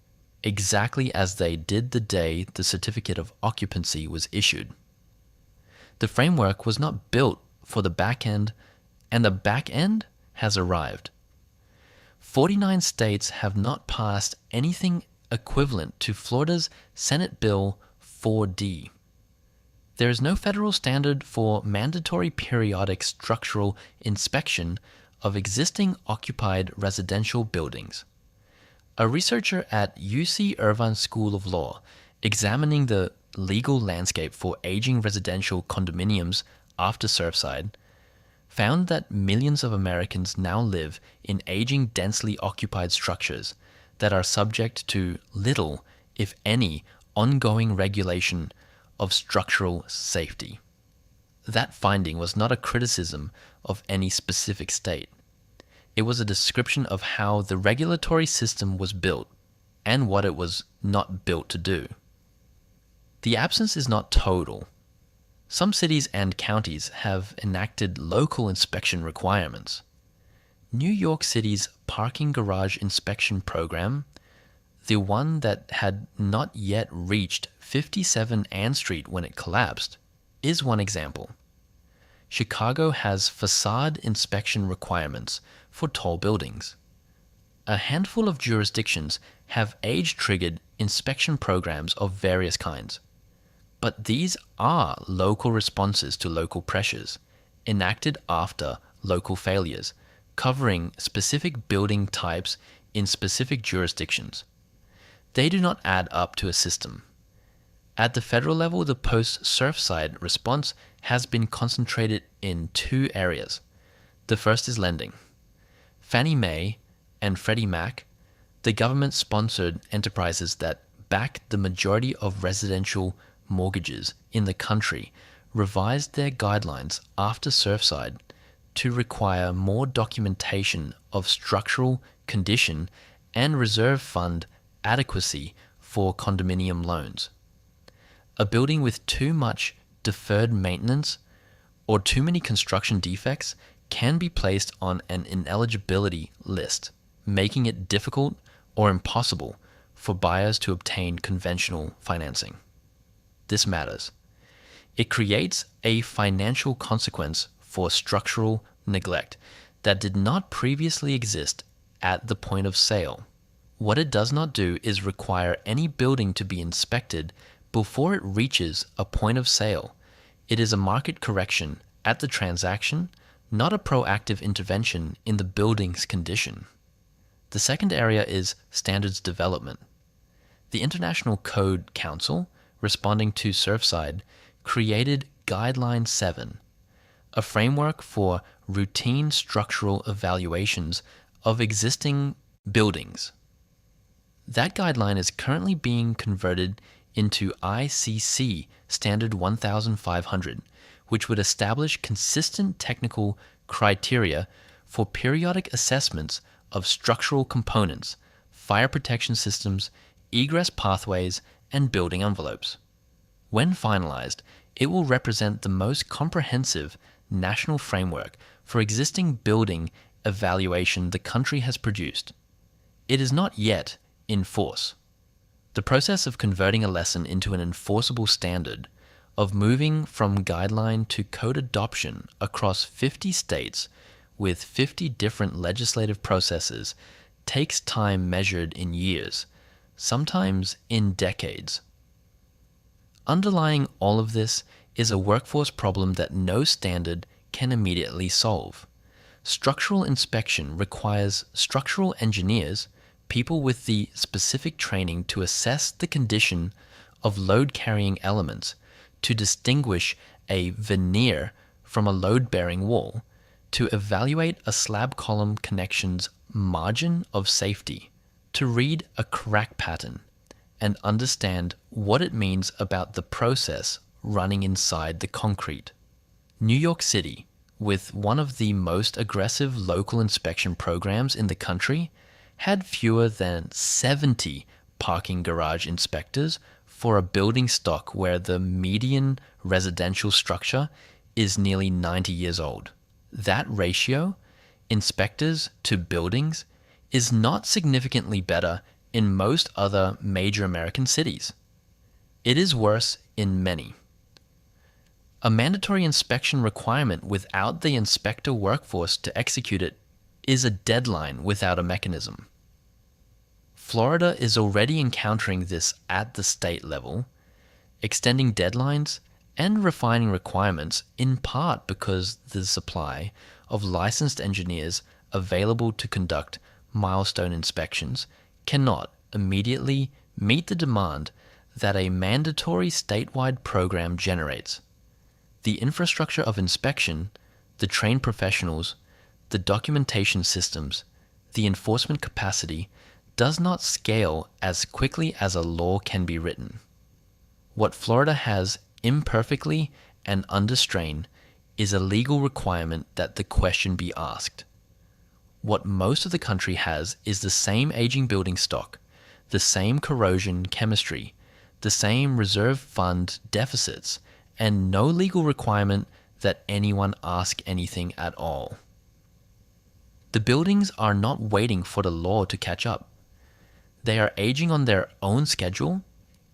Speaker 1: exactly as they did the day the certificate of occupancy was issued. The framework was not built for the back end, and the back end has arrived. 49 states have not passed anything equivalent to Florida's Senate Bill 4D. There is no federal standard for mandatory periodic structural inspection of existing occupied residential buildings. A researcher at UC Irvine School of Law, examining the legal landscape for aging residential condominiums after Surfside, found that millions of Americans now live in aging densely occupied structures that are subject to little, if any, ongoing regulation of structural safety. That finding was not a criticism of any specific state. It was a description of how the regulatory system was built and what it was not built to do. The absence is not total. Some cities and counties have enacted local inspection requirements. New York City's parking garage inspection program, the one that had not yet reached 57 Ann Street when it collapsed, is one example. Chicago has facade inspection requirements for tall buildings. A handful of jurisdictions have age-triggered inspection programs of various kinds. But these are local responses to local pressures, enacted after local failures, covering specific building types in specific jurisdictions. They do not add up to a system. At the federal level, the post-Surfside response has been concentrated in 2 areas. The first is lending. Fannie Mae and Freddie Mac, the government-sponsored enterprises that back the majority of residential mortgages in the country, revised their guidelines after Surfside to require more documentation of structural condition and reserve fund adequacy for condominium loans. A building with too much deferred maintenance or too many construction defects can be placed on an ineligibility list, making it difficult or impossible for buyers to obtain conventional financing. This matters. It creates a financial consequence for structural neglect that did not previously exist at the point of sale. What it does not do is require any building to be inspected before it reaches a point of sale. It is a market correction at the transaction, not a proactive intervention in the building's condition. The second area is standards development. The International Code Council, responding to Surfside, created Guideline 7, a framework for routine structural evaluations of existing buildings. That guideline is currently being converted into ICC Standard 1500, which would establish consistent technical criteria for periodic assessments of structural components, fire protection systems, egress pathways, and building envelopes. When finalized, it will represent the most comprehensive national framework for existing building evaluation the country has produced. It is not yet in force. The process of converting a lesson into an enforceable standard, of moving from guideline to code adoption across 50 states with 50 different legislative processes, takes time measured in years, sometimes in decades. Underlying all of this is a workforce problem that no standard can immediately solve. Structural inspection requires structural engineers, people with the specific training to assess the condition of load-carrying elements, to distinguish a veneer from a load-bearing wall, to evaluate a slab column connection's margin of safety, to read a crack pattern, and understand what it means about the process running inside the concrete. New York City, with one of the most aggressive local inspection programs in the country, had fewer than 70 parking garage inspectors for a building stock where the median residential structure is nearly 90 years old. That ratio, inspectors to buildings, is not significantly better in most other major American cities. It is worse in many. A mandatory inspection requirement without the inspector workforce to execute it is a deadline without a mechanism. Florida is already encountering this at the state level, extending deadlines and refining requirements in part because the supply of licensed engineers available to conduct milestone inspections cannot immediately meet the demand that a mandatory statewide program generates. The infrastructure of inspection, the trained professionals, the documentation systems, the enforcement capacity does not scale as quickly as a law can be written. What Florida has imperfectly and under strain is a legal requirement that the question be asked. What most of the country has is the same aging building stock, the same corrosion chemistry, the same reserve fund deficits, and no legal requirement that anyone ask anything at all. The buildings are not waiting for the law to catch up. They are aging on their own schedule,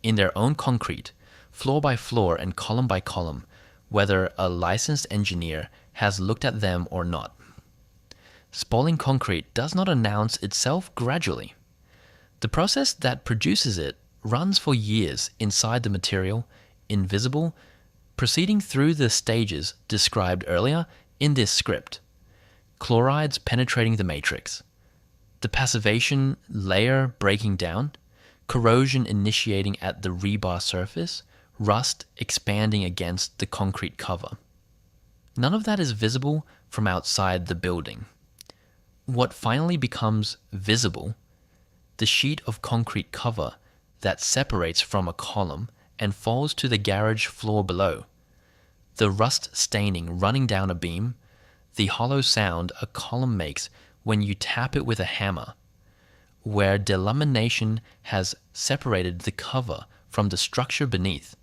Speaker 1: in their own concrete, floor by floor and column by column, whether a licensed engineer has looked at them or not. Spalling concrete does not announce itself gradually. The process that produces it runs for years inside the material, invisible, proceeding through the stages described earlier in this script. Chlorides penetrating the matrix, the passivation layer breaking down, corrosion initiating at the rebar surface, rust expanding against the concrete cover. None of that is visible from outside the building. What finally becomes visible, the sheet of concrete cover that separates from a column and falls to the garage floor below, the rust staining running down a beam, the hollow sound a column makes when you tap it with a hammer, where delamination has separated the cover from the structure beneath,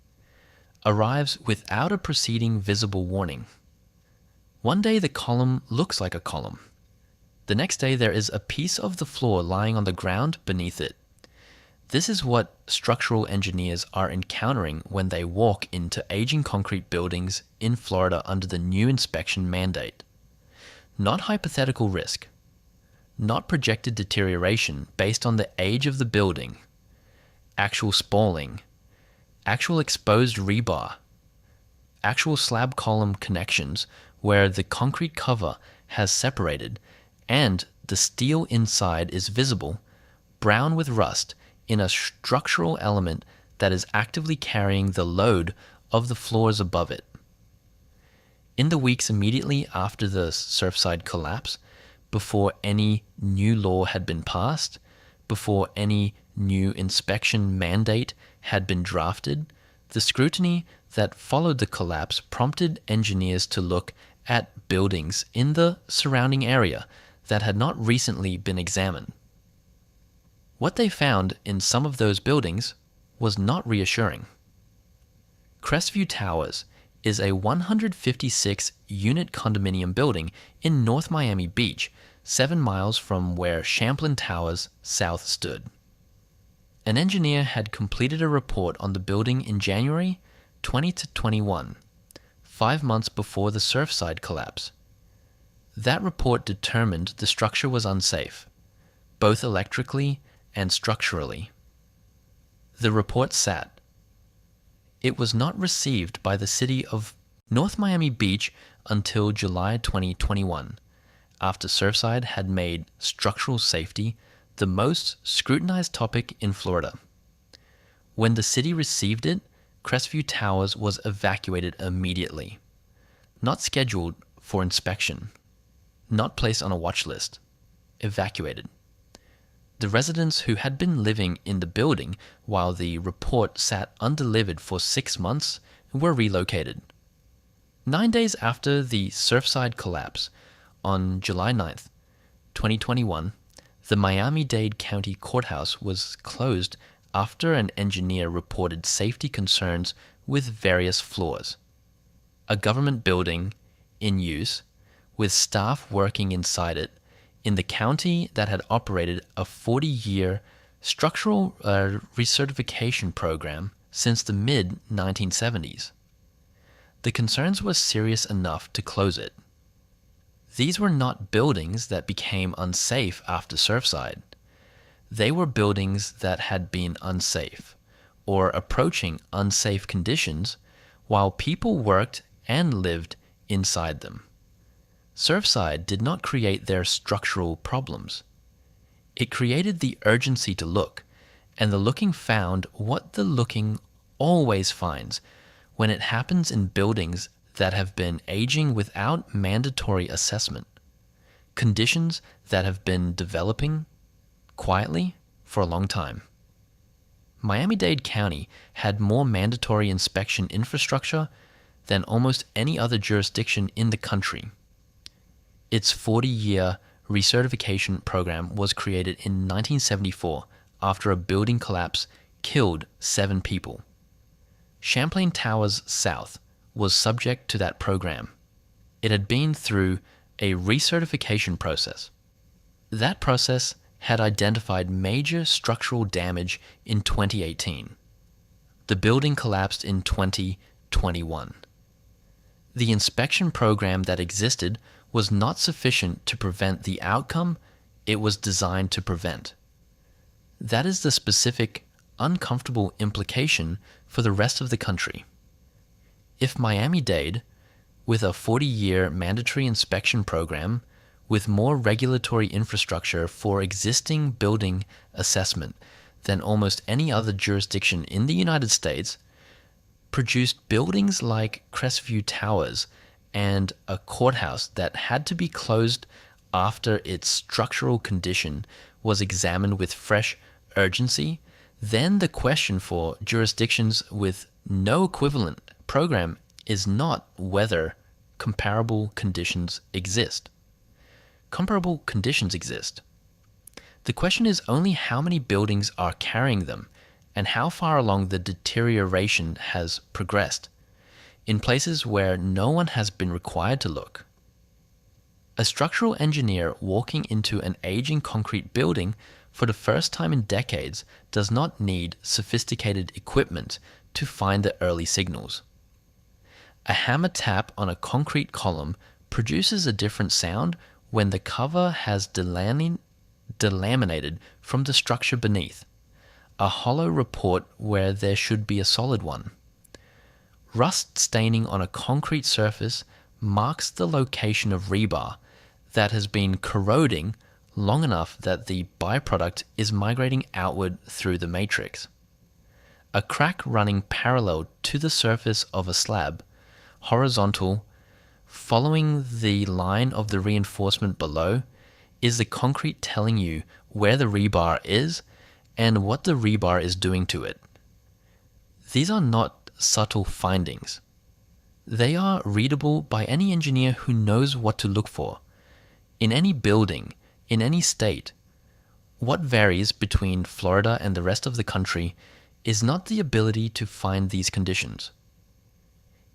Speaker 1: arrives without a preceding visible warning. One day the column looks like a column. The next day there is a piece of the floor lying on the ground beneath it. This is what structural engineers are encountering when they walk into aging concrete buildings in Florida under the new inspection mandate. Not hypothetical risk, not projected deterioration based on the age of the building, actual spalling, actual exposed rebar, actual slab column connections where the concrete cover has separated, and the steel inside is visible, brown with rust, in a structural element that is actively carrying the load of the floors above it. In the weeks immediately after the Surfside collapse, before any new law had been passed, before any new inspection mandate had been drafted, the scrutiny that followed the collapse prompted engineers to look at buildings in the surrounding area that had not recently been examined. What they found in some of those buildings was not reassuring. Crestview Towers is a 156-unit condominium building in North Miami Beach, 7 miles from where Champlain Towers South stood. An engineer had completed a report on the building in January 2021, 5 months before the Surfside collapse. That report determined the structure was unsafe, both electrically and structurally. The report sat. It was not received by the city of North Miami Beach until July 2021, after Surfside had made structural safety the most scrutinized topic in Florida. When the city received it, Crestview Towers was evacuated immediately, not scheduled for inspection, not placed on a watch list, evacuated. The residents who had been living in the building while the report sat undelivered for 6 months were relocated. 9 days after the Surfside collapse, on July 9th, 2021, the Miami-Dade County Courthouse was closed after an engineer reported safety concerns with various floors. A government building in use, with staff working inside it, in the county that had operated a 40-year structural recertification program since the mid-1970s. The concerns were serious enough to close it. These were not buildings that became unsafe after Surfside. They were buildings that had been unsafe, or approaching unsafe conditions, while people worked and lived inside them. Surfside did not create their structural problems. It created the urgency to look, and the looking found what the looking always finds when it happens in buildings that have been aging without mandatory assessment, conditions that have been developing quietly for a long time. Miami-Dade County had more mandatory inspection infrastructure than almost any other jurisdiction in the country. Its 40-year recertification program was created in 1974 after a building collapse killed 7 people. Champlain Towers South was subject to that program. It had been through a recertification process. That process had identified major structural damage in 2018. The building collapsed in 2021. The inspection program that existed was not sufficient to prevent the outcome it was designed to prevent. That is the specific, uncomfortable implication for the rest of the country. If Miami-Dade, with a 40-year mandatory inspection program, with more regulatory infrastructure for existing building assessment than almost any other jurisdiction in the United States, produced buildings like Crestview Towers and a courthouse that had to be closed after its structural condition was examined with fresh urgency, then the question for jurisdictions with no equivalent program is not whether comparable conditions exist. Comparable conditions exist. The question is only how many buildings are carrying them and how far along the deterioration has progressed, in places where no one has been required to look. A structural engineer walking into an aging concrete building for the first time in decades does not need sophisticated equipment to find the early signals. A hammer tap on a concrete column produces a different sound when the cover has delaminated from the structure beneath, a hollow report where there should be a solid one. Rust staining on a concrete surface marks the location of rebar that has been corroding long enough that the byproduct is migrating outward through the matrix. A crack running parallel to the surface of a slab, horizontal, following the line of the reinforcement below, is the concrete telling you where the rebar is and what the rebar is doing to it. These are not subtle findings. They are readable by any engineer who knows what to look for. In any building, in any state, what varies between Florida and the rest of the country is not the ability to find these conditions.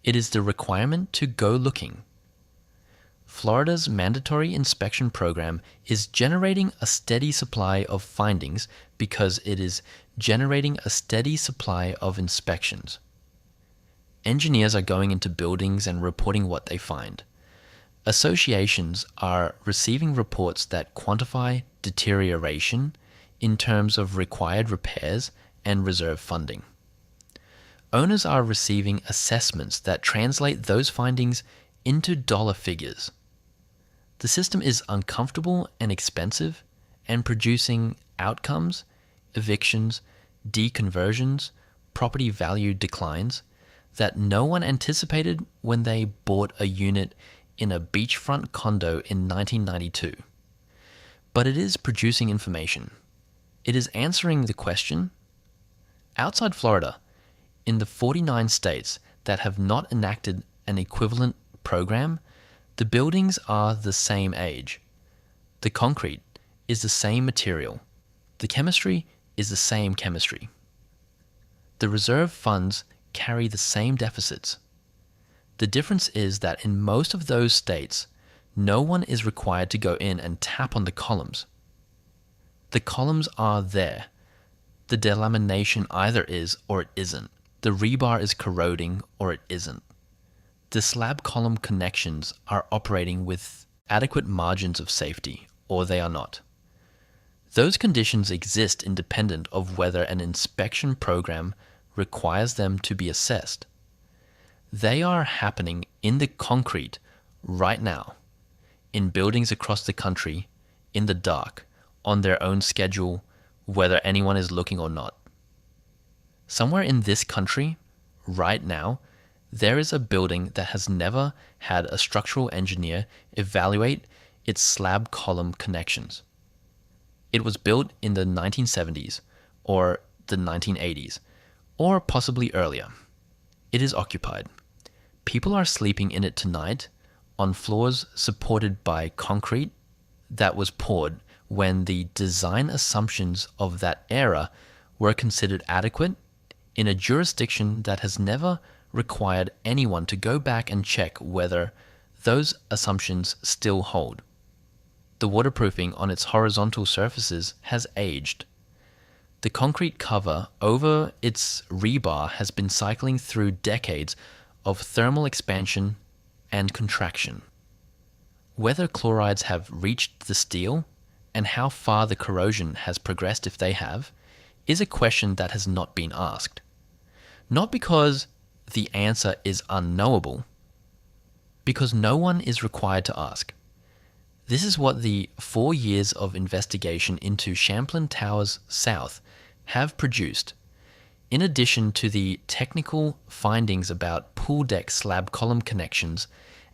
Speaker 1: It is the requirement to go looking. Florida's mandatory inspection program is generating a steady supply of findings because it is generating a steady supply of inspections. Engineers are going into buildings and reporting what they find. Associations are receiving reports that quantify deterioration in terms of required repairs and reserve funding. Owners are receiving assessments that translate those findings into dollar figures. The system is uncomfortable and expensive and producing outcomes, evictions, deconversions, property value declines that no one anticipated when they bought a unit in a beachfront condo in 1992. But it is producing information. It is answering the question. Outside Florida, in the 49 states that have not enacted an equivalent program, the buildings are the same age. The concrete is the same material. The chemistry is the same chemistry. The reserve funds carry the same deficits. The difference is that in most of those states, no one is required to go in and tap on the columns. The columns are there. The delamination either is or it isn't. The rebar is corroding or it isn't. The slab column connections are operating with adequate margins of safety or they are not. Those conditions exist independent of whether an inspection program requires them to be assessed. They are happening in the concrete right now, in buildings across the country, in the dark, on their own schedule, whether anyone is looking or not. Somewhere in this country, right now, there is a building that has never had a structural engineer evaluate its slab column connections. It was built in the 1970s or the 1980s, or possibly earlier. It is occupied. People are sleeping in it tonight on floors supported by concrete that was poured when the design assumptions of that era were considered adequate in a jurisdiction that has never required anyone to go back and check whether those assumptions still hold. The waterproofing on its horizontal surfaces has aged. The concrete cover over its rebar has been cycling through decades of thermal expansion and contraction. Whether chlorides have reached the steel and how far the corrosion has progressed if they have, is a question that has not been asked. Not because the answer is unknowable, because no one is required to ask. This is what the 4 years of investigation into Champlain Towers South have produced. In addition to the technical findings about pool deck slab column connections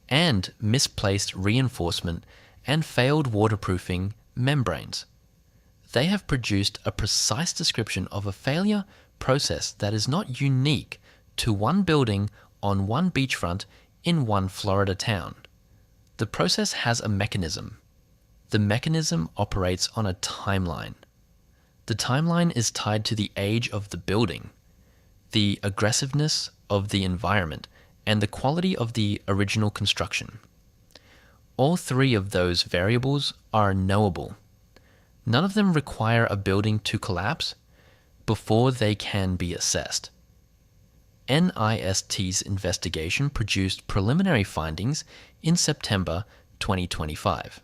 Speaker 1: and misplaced reinforcement and failed waterproofing membranes, they have produced a precise description of a failure process that is not unique to one building on one beachfront in one Florida town. The process has a mechanism. The mechanism operates on a timeline. The timeline is tied to the age of the building, the aggressiveness of the environment, and the quality of the original construction. All three of those variables are knowable. None of them require a building to collapse before they can be assessed. NIST's investigation produced preliminary findings in September 2025.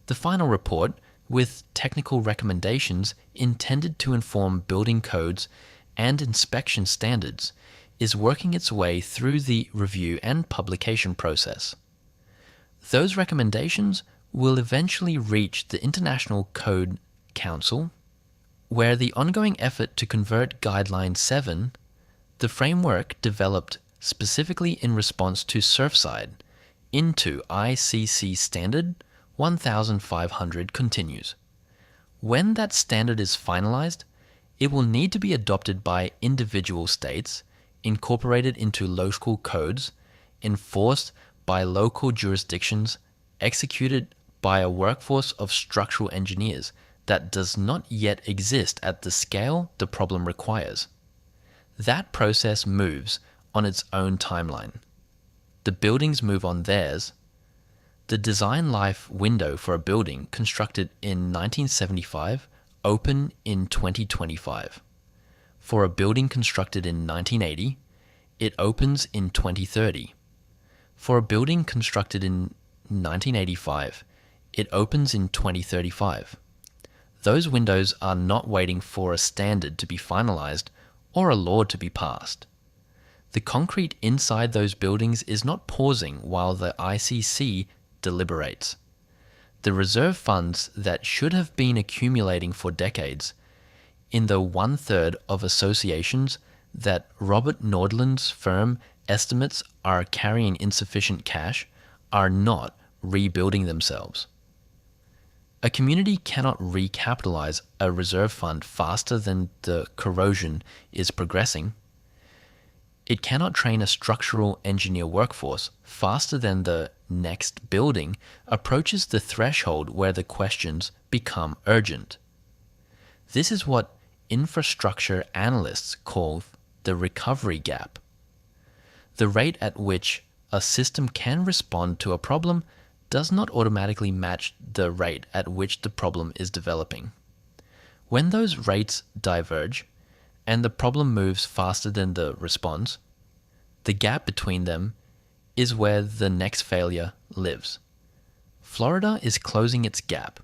Speaker 1: The final report, with technical recommendations intended to inform building codes and inspection standards, is working its way through the review and publication process. Those recommendations will eventually reach the International Code Council, where the ongoing effort to convert Guideline 7, the framework developed specifically in response to Surfside, into ICC Standard 1500 continues. When that standard is finalized, it will need to be adopted by individual states, incorporated into local codes, enforced by local jurisdictions, executed by a workforce of structural engineers that does not yet exist at the scale the problem requires. That process moves on its own timeline. The buildings move on theirs. The design life window for a building constructed in 1975 open in 2025. For a building constructed in 1980, it opens in 2030. For a building constructed in 1985, it opens in 2035. Those windows are not waiting for a standard to be finalized or a law to be passed. The concrete inside those buildings is not pausing while the ICC deliberates. The reserve funds that should have been accumulating for decades, in the 1/3 of associations that Robert Nordland's firm estimates are carrying insufficient cash, are not rebuilding themselves. A community cannot recapitalize a reserve fund faster than the corrosion is progressing. It cannot train a structural engineer workforce faster than the next building approaches the threshold where the questions become urgent. This is what infrastructure analysts call the recovery gap. The rate at which a system can respond to a problem does not automatically match the rate at which the problem is developing. When those rates diverge, and the problem moves faster than the response, the gap between them is where the next failure lives. Florida is closing its gap.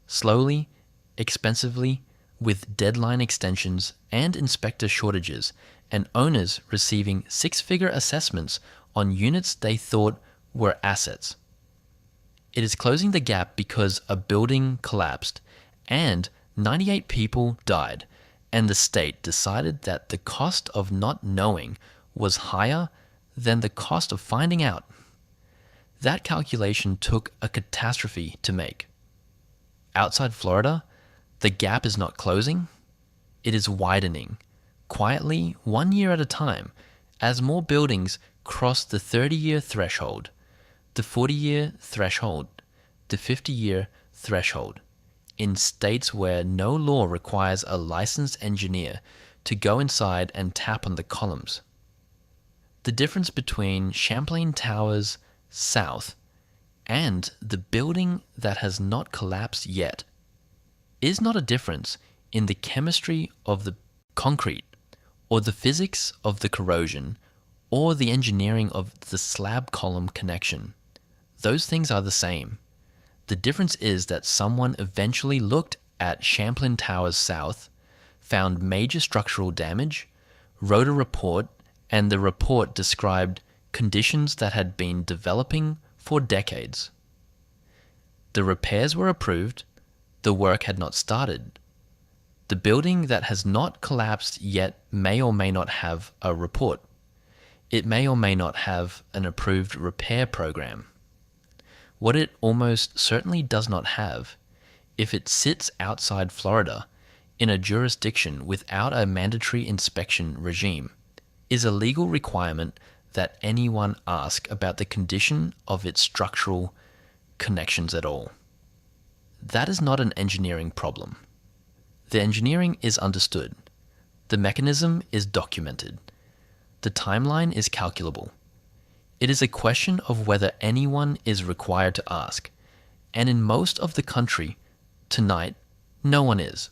Speaker 1: Slowly, expensively, with deadline extensions and inspector shortages, and owners receiving six-figure assessments on units they thought were assets. It is closing the gap because a building collapsed and 98 people died, and the state decided that the cost of not knowing was higher than the cost of finding out. That calculation took a catastrophe to make. Outside Florida, the gap is not closing, it is widening, quietly 1 year at a time, as more buildings cross the 30-year threshold, the 40-year threshold, the 50-year threshold, in states where no law requires a licensed engineer to go inside and tap on the columns. The difference between Champlain Towers South and the building that has not collapsed yet is not a difference in the chemistry of the concrete, or the physics of the corrosion, or the engineering of the slab column connection. Those things are the same. The difference is that someone eventually looked at Champlain Towers South, found major structural damage, wrote a report, and the report described conditions that had been developing for decades. The repairs were approved, the work had not started. The building that has not collapsed yet may or may not have a report. It may or may not have an approved repair program. What it almost certainly does not have, if it sits outside Florida in a jurisdiction without a mandatory inspection regime, is a legal requirement that anyone ask about the condition of its structural connections at all. That is not an engineering problem. The engineering is understood. The mechanism is documented. The timeline is calculable. It is a question of whether anyone is required to ask, and in most of the country, tonight, no one is.